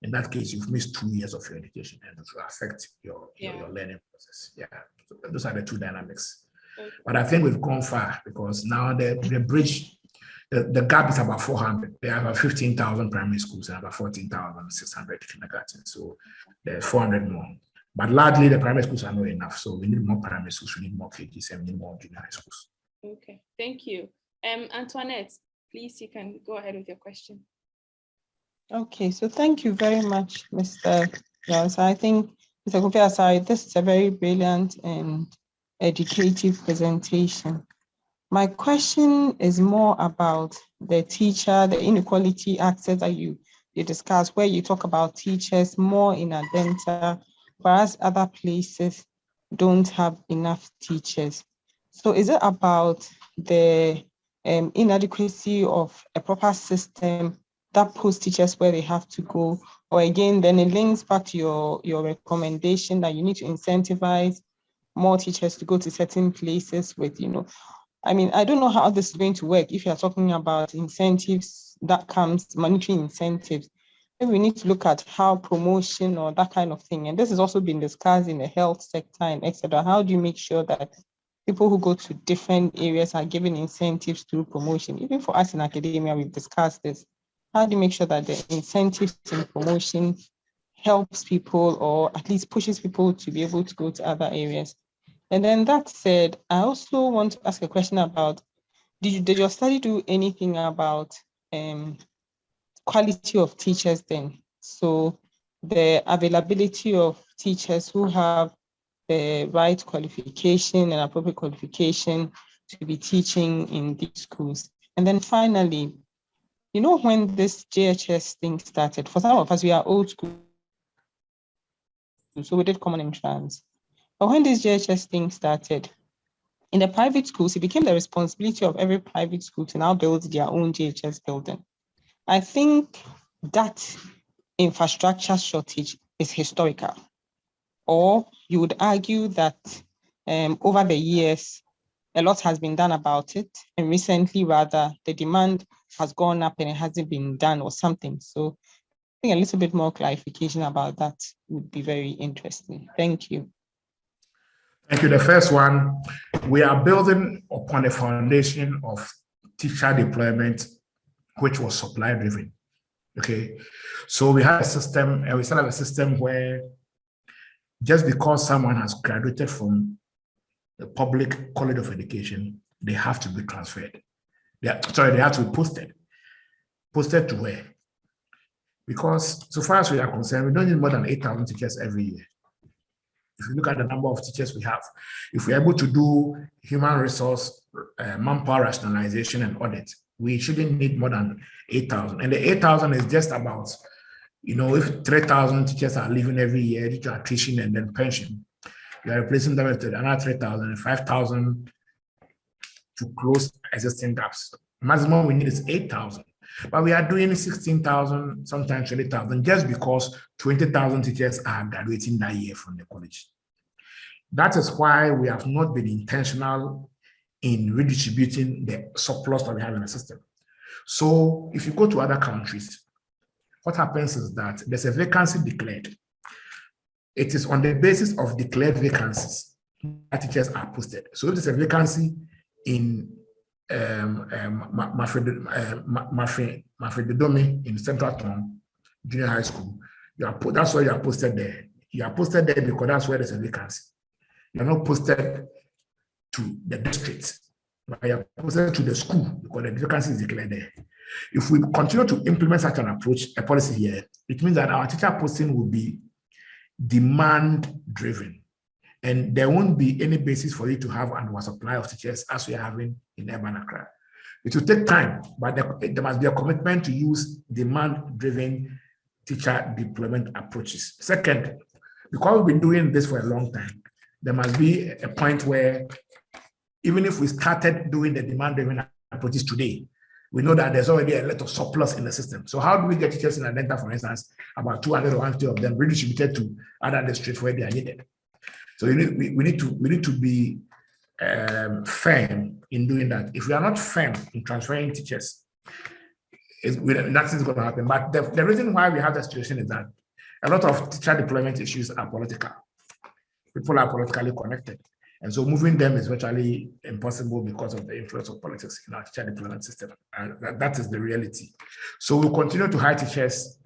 In that case, you've missed 2 years of your education, and it will affect your learning process. Yeah, so those are the two dynamics. Okay. But I think we've gone far because now the bridge, the gap is about 400. There are about 15,000 primary schools and about 14,600 kindergartens. So there's 400 more. But largely the primary schools are not enough. So we need more primary schools, we need more KGs, and we need more junior high schools. Okay, thank you. Antoinette, please, you can go ahead with your question. Okay, so thank you very much, Mr. Jones. I think, Mr. Kofi Asare, this is a very brilliant and educative presentation. My question is more about the teacher, the inequality access that you discuss, where you talk about teachers more in Adenta, whereas other places don't have enough teachers. So is it about the inadequacy of a proper system that puts teachers where they have to go? Or again, then it links back to your recommendation that you need to incentivize more teachers to go to certain places with, I mean, I don't know how this is going to work if you're talking about incentives that comes, monetary incentives. Maybe we need to look at how promotion or that kind of thing. And this has also been discussed in the health sector and etc. How do you make sure that people who go to different areas are given incentives through promotion? Even for us in academia, we've discussed this. How do you make sure that the incentives in promotion helps people or at least pushes people to be able to go to other areas? And then that said, I also want to ask a question about, did your study do anything about quality of teachers then? So the availability of teachers who have the right qualification and appropriate qualification to be teaching in these schools. And then finally, when this JHS thing started, for some of us, we are old school, so we did common entrance. But when this JHS thing started, in the private schools, it became the responsibility of every private school to now build their own JHS building. I think that infrastructure shortage is historical. Or you would argue that over the years, a lot has been done about it. And recently, rather, the demand has gone up and it hasn't been done or something. So I think a little bit more clarification about that would be very interesting. Thank you. Thank you. The first one, we are building upon a foundation of teacher deployment, which was supply driven. Okay. So we have a system, and we still have a system where just because someone has graduated from the public college of education, they have to be transferred. They have to be posted. Posted to where? Because so far as we are concerned, we don't need more than 8,000 teachers every year. If you look at the number of teachers we have, if we're able to do human resource, manpower rationalization and audit, we shouldn't need more than 8,000. And the 8,000 is just about, if 3,000 teachers are leaving every year due to attrition and then pension, you are replacing them with another 3,000 and 5,000 to close existing gaps. Maximum we need is 8,000. But we are doing 16,000, sometimes 20,000, just because 20,000 teachers are graduating that year from the college. That is why we have not been intentional in redistributing the surplus that we have in the system. So if you go to other countries, what happens is that there's a vacancy declared. It is on the basis of declared vacancies that teachers are posted. So if there's a vacancy in Mafredodome in Central Town Junior High School, that's why you are posted there. You are posted there because that's where there's a vacancy. You're not posted to the district, but you're posted to the school because the vacancy is declared there. If we continue to implement such an approach, a policy here, it means that our teacher posting will be demand driven. And there won't be any basis for you to have an oversupply of teachers as we are having in urban Accra. It will take time, but there must be a commitment to use demand-driven teacher deployment approaches. Second, because we've been doing this for a long time, there must be a point where even if we started doing the demand-driven approaches today, we know that there's already a lot of surplus in the system. So how do we get teachers in Adenta, for instance, about 200 or 150 of them redistributed to other districts where they are needed? So we need to be firm in doing that. If we are not firm in transferring teachers, nothing's going to happen. But the reason why we have that situation is that a lot of teacher deployment issues are political. People are politically connected. And so moving them is virtually impossible because of the influence of politics in our teacher deployment system. And that is the reality. So we'll continue to hire teachers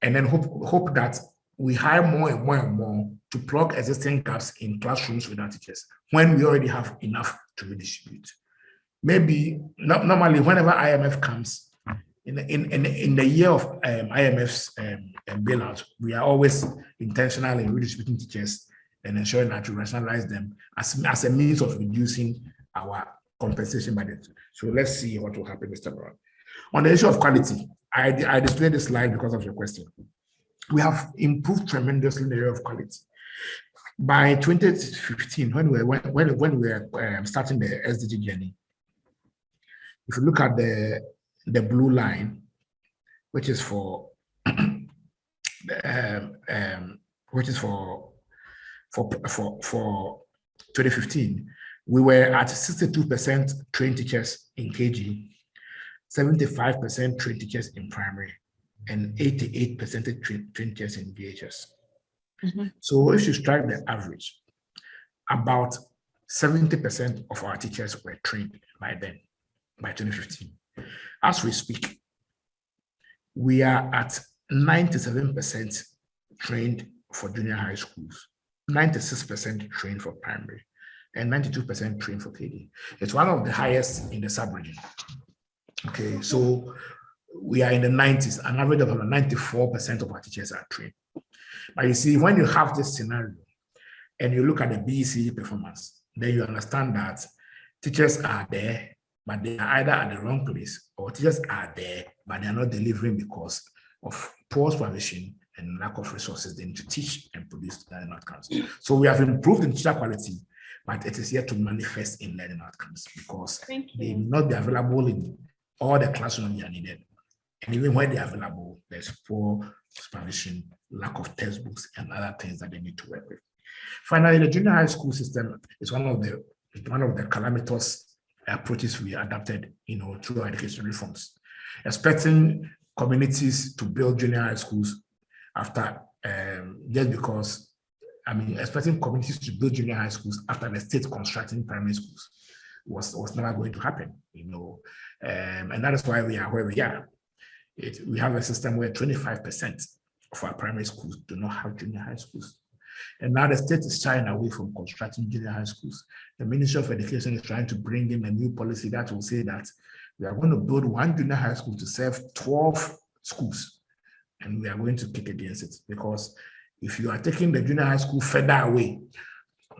and then hope that we hire more and more and more to plug existing gaps in classrooms with our teachers when we already have enough to redistribute. Maybe normally whenever IMF comes, in the year of IMF's bailout, we are always intentional in redistributing teachers and ensuring that we rationalize them as a means of reducing our compensation budget. So let's see what will happen this time around. On the issue of quality, I displayed this slide because of your question. We have improved tremendously in the area of quality. By 2015, when we were starting the SDG journey, if you look at the blue line, which is for 2015, we were at 62% trained teachers in KG, 75% trained teachers in primary, and 88% trained teachers in VHS. So if you strike the average, about 70% of our teachers were trained by then, by 2015. As we speak, we are at 97% trained for junior high schools, 96% trained for primary, and 92% trained for KD. It's one of the highest in the sub-region. Okay, so we are in the 90s, an average of about 94% of our teachers are trained. But you see, when you have this scenario and you look at the BEC performance, then you understand that teachers are there, but they are either at the wrong place, or teachers are there, but they are not delivering because of poor supervision and lack of resources they need to teach and produce learning outcomes. So we have improved in teacher quality, but it is yet to manifest in learning outcomes because they may not be available in all the classrooms that are needed. And even when they are available, there's poor supervision, lack of textbooks, and other things that they need to work with. Finally, the junior high school system is one of the calamitous approaches we adapted, through our education reforms, expecting communities to build junior high schools after just because, expecting communities to build junior high schools after the state constructing primary schools was never going to happen, and that is why we are where we are. We have a system where 25% of our primary schools do not have junior high schools. And now the state is shying away from constructing junior high schools. The Ministry of Education is trying to bring in a new policy that will say that we are going to build one junior high school to serve 12 schools. And we are going to kick against it because if you are taking the junior high school further away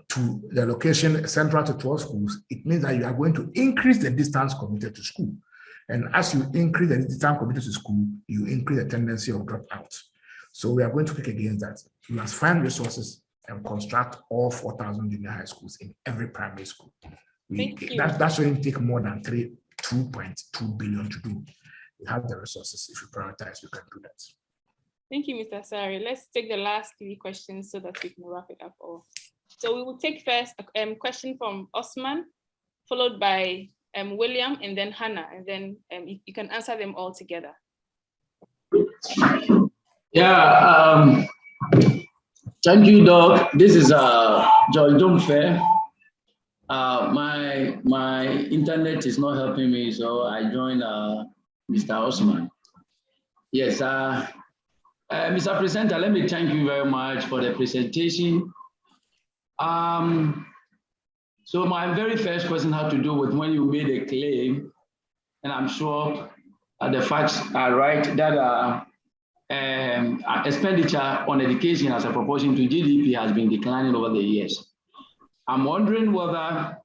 to the location central to 12 schools, it means that you are going to increase the distance committed to school. And as you increase the distance committed to school, you increase the tendency of dropout. So we are going to kick against that. We must find resources and construct all 4,000 junior high schools in every primary school. That shouldn't take more than 2.2 billion to do. We have the resources. If you prioritize, we can do that. Thank you, Mr. Asare. Let's take the last 3 questions so that we can wrap it up all. So we will take first a question from Osman, followed by William, and then Hannah, and then you can answer them all together. Yeah, thank you, Doc. This is George Domfair. My internet is not helping me, so I joined Mr. Osman. Yes, Mr. Presenter, let me thank you very much for the presentation. So my very first question had to do with when you made a claim, and I'm sure the facts are right, that expenditure on education as a proportion to GDP has been declining over the years. I'm wondering whether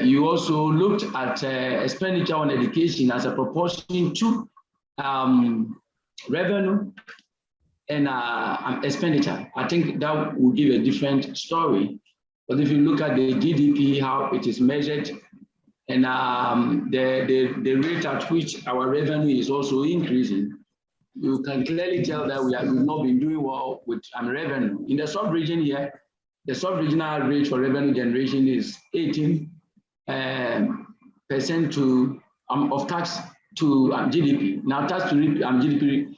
you also looked at expenditure on education as a proportion to revenue and expenditure. I think that would give a different story. But if you look at the GDP, how it is measured, and the rate at which our revenue is also increasing, you can clearly tell that we've not been doing well with revenue. In the sub-region here, the sub-regional rate for revenue generation is 18% of tax to GDP. Now, tax to GDP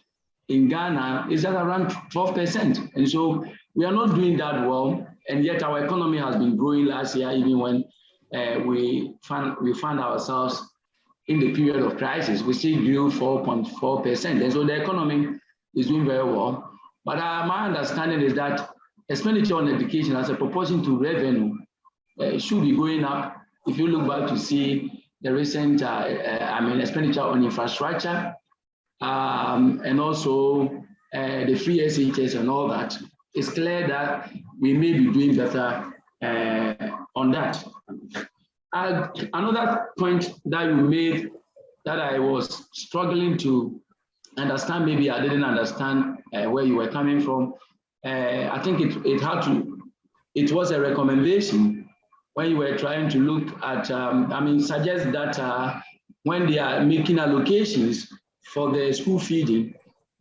in Ghana is at around 12%. And so we are not doing that well. And yet our economy has been growing last year, even when we found ourselves in the period of crisis. We still grew 4.4%. And so the economy is doing very well. But my understanding is that expenditure on education as a proportion to revenue should be going up. If you look back to see the recent expenditure on infrastructure and also the free SHS and all that, it's clear that we may be doing better on that. Another point that you made that I was struggling to understand, maybe I didn't understand where you were coming from. I think it was a recommendation when you were trying to look at, suggest that when they are making allocations for the school feeding,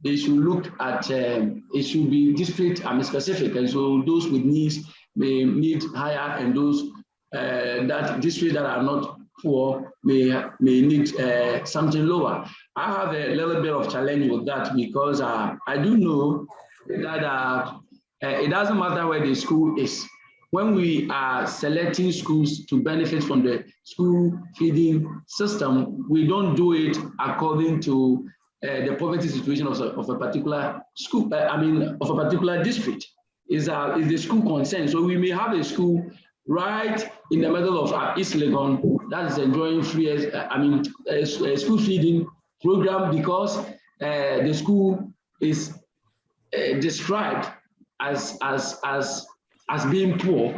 they should look at, it should be district specific. And so those with needs may need higher, and those that districts that are not poor may need something lower. I have a little bit of challenge with that, because I do know that it doesn't matter where the school is. When we are selecting schools to benefit from the school feeding system, we don't do it according to the poverty situation of a particular school, of a particular district. Is the school concerned? So we may have a school right in the middle of East Legon that is enjoying free, school feeding program, because the school is described as being poor,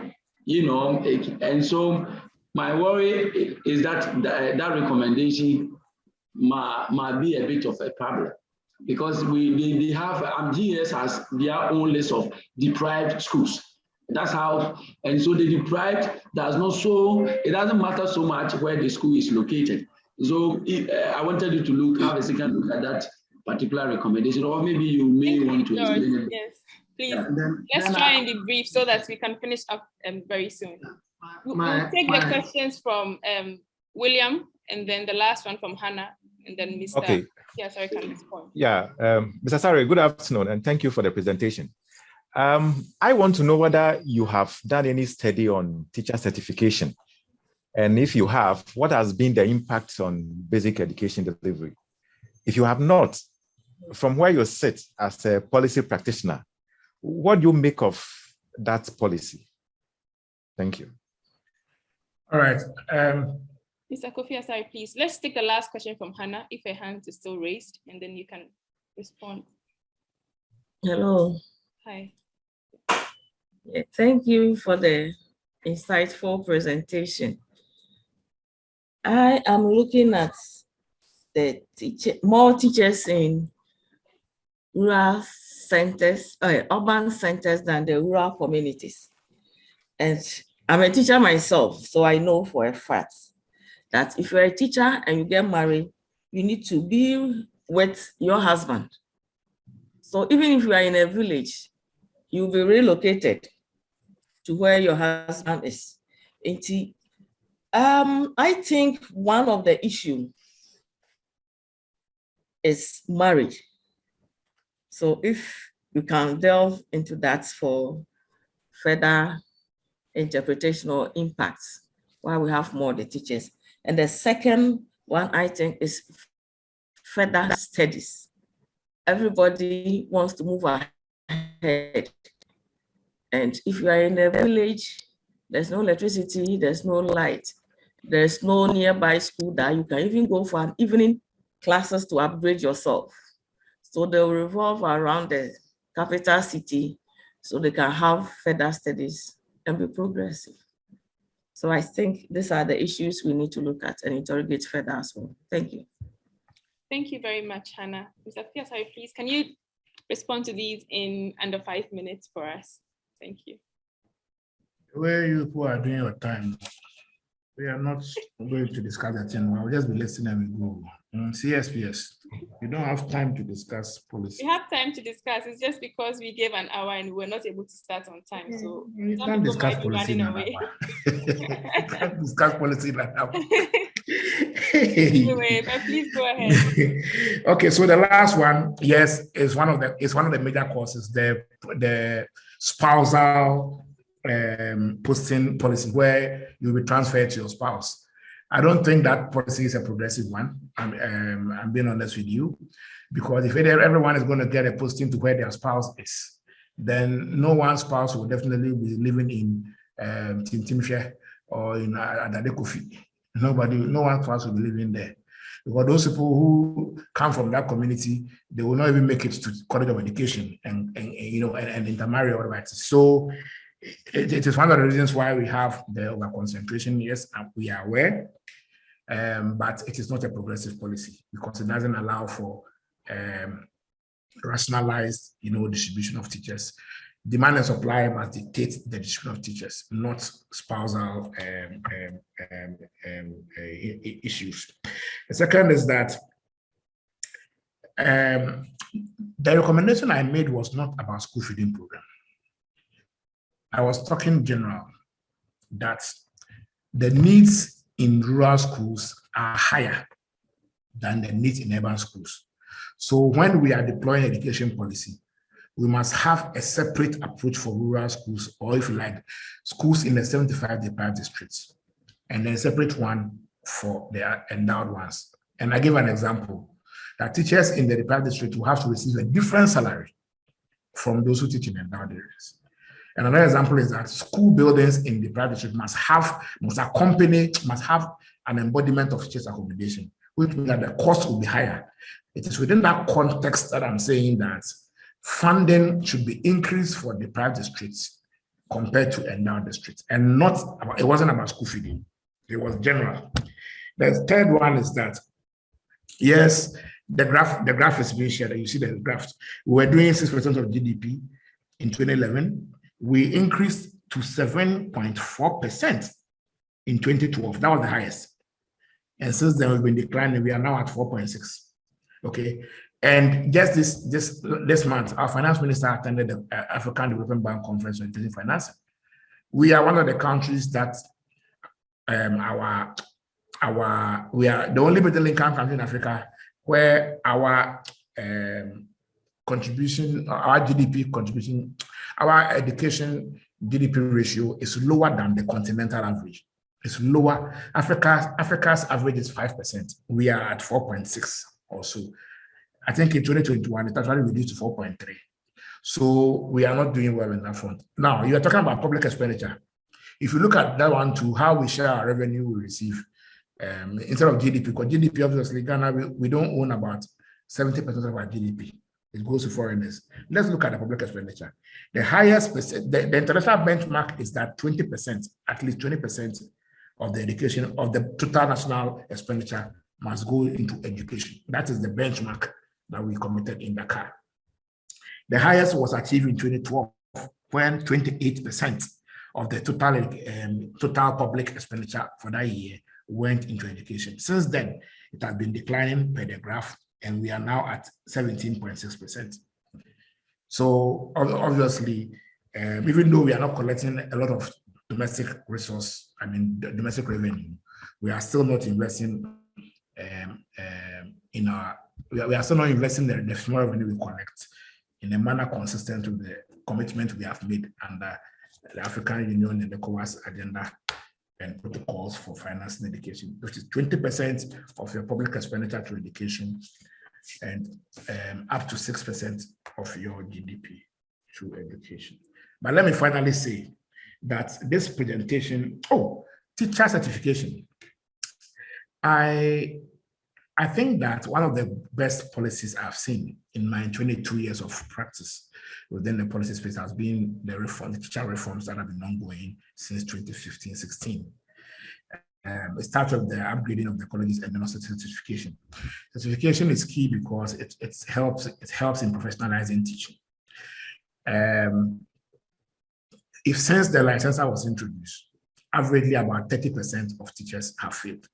and so my worry is that that recommendation might be a bit of a problem, because they have GS as their own list of deprived schools. That's how, and so the deprived it doesn't matter so much where the school is located. So I wanted you to have a second look at that particular recommendation, or maybe you may want to explain it. Yes, please. Let's try and be brief so that we can finish up very soon. We'll take the questions from William, and then the last one from Hannah, and then Mr. Okay. Yeah, sorry, can respond. Yeah, Mr. Asare, good afternoon, and thank you for the presentation. I want to know whether you have done any study on teacher certification, and if you have, what has been the impact on basic education delivery? If you have not, from where you sit as a policy practitioner, what do you make of that policy? Thank you. All right. Mr. Kofi Asare, please, let's take the last question from Hannah, if her hand is still raised, and then you can respond. Hello. Hi. Yeah, thank you for the insightful presentation. I am looking at the more teachers in rural centers, urban centers than the rural communities. And I'm a teacher myself, so I know for a fact that if you're a teacher and you get married, you need to be with your husband. So even if you are in a village, you'll be relocated to where your husband is. I think one of the issues is marriage. So if you can delve into that for further interpretation or impacts, why we have more the teachers. And the second one, I think, is further studies. Everybody wants to move ahead. And if you are in a village, there's no electricity, there's no light, there's no nearby school that you can even go for an evening classes to upgrade yourself. So they'll revolve around the capital city so they can have further studies and be progressive. So I think these are the issues we need to look at and interrogate further as well. Thank you. Thank you very much, Hannah. Mr. Fiasari, please, can you respond to these in under 5 minutes for us? Thank you. Where you who are doing your time, we are not going to discuss that thing. I'll just be listening and we go. CSPS, you don't have time to discuss policy. We have time to discuss. It's just because we gave an hour and we were not able to start on time. So we can't discuss policy now. Can't discuss policy like that. Anyway, but please go ahead. Okay, so the last one, yes, is one of the major causes, the spousal posting policy, where you'll be transferred to your spouse. I don't think that policy is a progressive one. I'm being honest with you, because if everyone is going to get a posting to where their spouse is, then no one spouse will definitely be living in Tintimshe or in Kofi. No one spouse will be living there. Because those people who come from that community, they will not even make it to College of Education and intermarry or whatever. So it is one of the reasons why we have the over concentration. Yes, we are aware, but it is not a progressive policy because it doesn't allow for rationalized, distribution of teachers. Demand and supply must dictate the distribution of teachers, not spousal issues. The second is that the recommendation I made was not about school feeding program. I was talking general that the needs in rural schools are higher than the needs in urban schools. So when we are deploying education policy, we must have a separate approach for rural schools, or if you like, schools in the 75 deprived districts, and then a separate one for the endowed ones. And I give an example that teachers in the deprived district will have to receive a different salary from those who teach in endowed areas. And another example is that school buildings in the deprived district must have an embodiment of teachers' accommodation, which means that the cost will be higher. It is within that context that I'm saying that funding should be increased for deprived districts compared to endowed districts, and it wasn't about school feeding. It was general. The third one is that, yes, the graph is being shared. You see the graph. We were doing 6% of GDP in 2011. We increased to 7.4% in 2012. That was the highest. And since then, we've been declining. We are now at 4.6. Okay. And just this month, our finance minister attended the African Development Bank Conference on Inclusive Financing. We are one of the countries that we are the only middle income country in Africa where our contribution, our GDP contribution, our education GDP ratio is lower than the continental average. It's lower. Africa's average is 5%. We are at 4.6 or so. I think in 2021, it actually reduced to 4.3. So we are not doing well in that front. Now, you are talking about public expenditure. If you look at that one to how we share our revenue we receive, instead of GDP, because GDP, obviously, Ghana, we don't own about 70% of our GDP. It goes to foreigners. Let's look at the public expenditure. The highest percent, the international benchmark is that 20%, at least 20% of the education, of the total national expenditure must go into education. That is the benchmark that we committed in Dakar. The highest was achieved in 2012, when 28% of the total public expenditure for that year went into education. Since then, it has been declining per the graph, and we are now at 17.6%. So obviously, even though we are not collecting a lot of domestic resource, domestic revenue, we are still not investing we are still not investing the small revenue we collect in a manner consistent with the commitment we have made under the African Union and the ECOWAS agenda and protocols for financing education, which is 20% of your public expenditure to education and up to 6% of your GDP to education. But let me finally say that this presentation, teacher certification. I think that one of the best policies I've seen in my 22 years of practice within the policy space has been the teacher reforms that have been ongoing since 2015-16. It started with the upgrading of the colleges and then also certification. Certification is key because it helps in professionalizing teaching. If since the licensure was introduced, averagely about 30% of teachers have failed.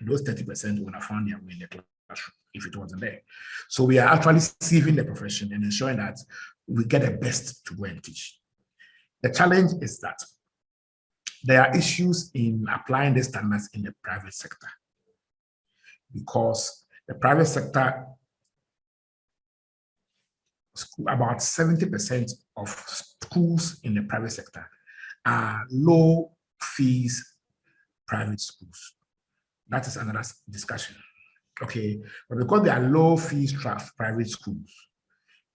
Those 30% would have found their way in the classroom if it wasn't there. So we are actually saving the profession and ensuring that we get the best to go and teach. The challenge is that there are issues in applying the standards in the private sector, because the private sector, about 70% of schools in the private sector are low fees private schools. That is another discussion. Okay, but because they are low fees private schools,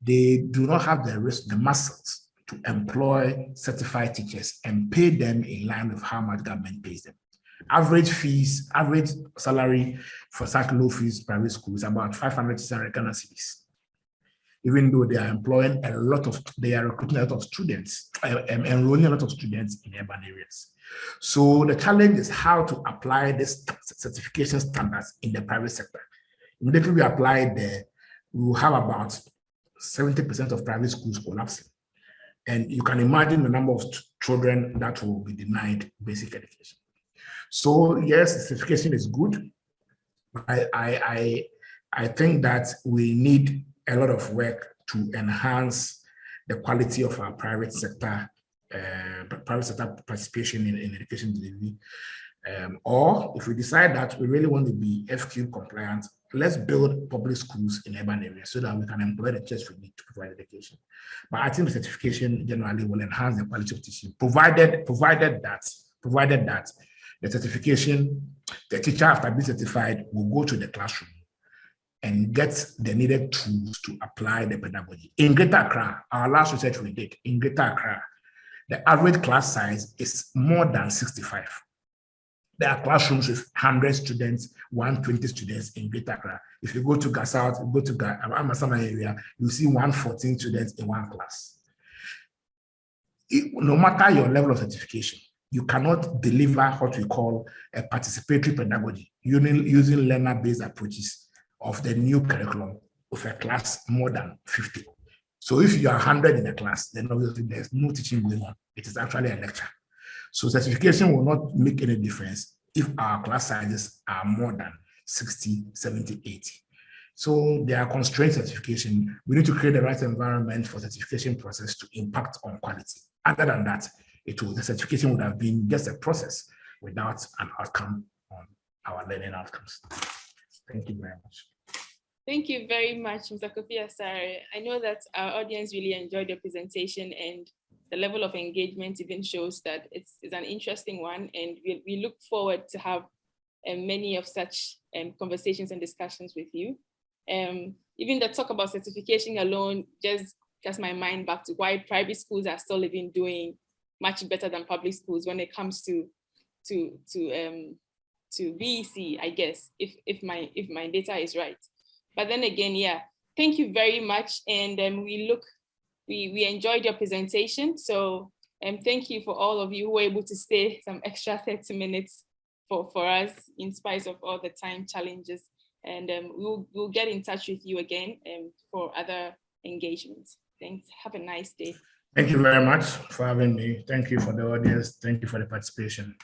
they do not have the muscles to employ certified teachers and pay them in line with how much government pays them. average salary for such low fees private schools about 500 to 600 Ghana cedis. Even though they are recruiting a lot of students, enrolling a lot of students in urban areas. So the challenge is how to apply this certification standards in the private sector. Immediately we apply there, we will have about 70% of private schools collapsing. And you can imagine the number of children that will be denied basic education. So yes, certification is good. I think that we need a lot of work to enhance the quality of our private sector participation in education delivery. Or if we decide that we really want to be FQ compliant, let's build public schools in urban areas so that we can employ the teachers we need to provide education. But I think the certification generally will enhance the quality of teaching, provided that the certification, the teacher after being certified will go to the classroom and get the needed tools to apply the pedagogy. In Greater Accra, our last research we did, in Greater Accra, the average class size is more than 65. There are classrooms with 100 students, 120 students in Greater Accra. If you go to Gasouth, you go to Amasama area, you see 114 students in one class. No matter your level of certification, you cannot deliver what we call a participatory pedagogy using learner-based approaches of the new curriculum of a class more than 50. So if you are 100 in a class, then obviously there's no teaching going on. It is actually a lecture. So certification will not make any difference if our class sizes are more than 60, 70, 80. So there are constraints certification. We need to create the right environment for certification process to impact on quality. Other than that, the certification would have been just a process without an outcome on our learning outcomes. Thank you very much. Thank you very much, Mr. Kofi Asare. I know that our audience really enjoyed your presentation, and the level of engagement even shows that it's an interesting one, and we look forward to have many of such conversations and discussions with you. Even the talk about certification alone just gets my mind back to why private schools are still even doing much better than public schools when it comes to VEC, I guess, if my data is right. But then again, yeah, thank you very much, and we enjoyed your presentation. So thank you for all of you who were able to stay some extra 30 minutes for us in spite of all the time challenges. And we'll get in touch with you again for other engagements. Thanks. Have a nice day. Thank you very much for having me. Thank you for the audience. Thank you for the participation.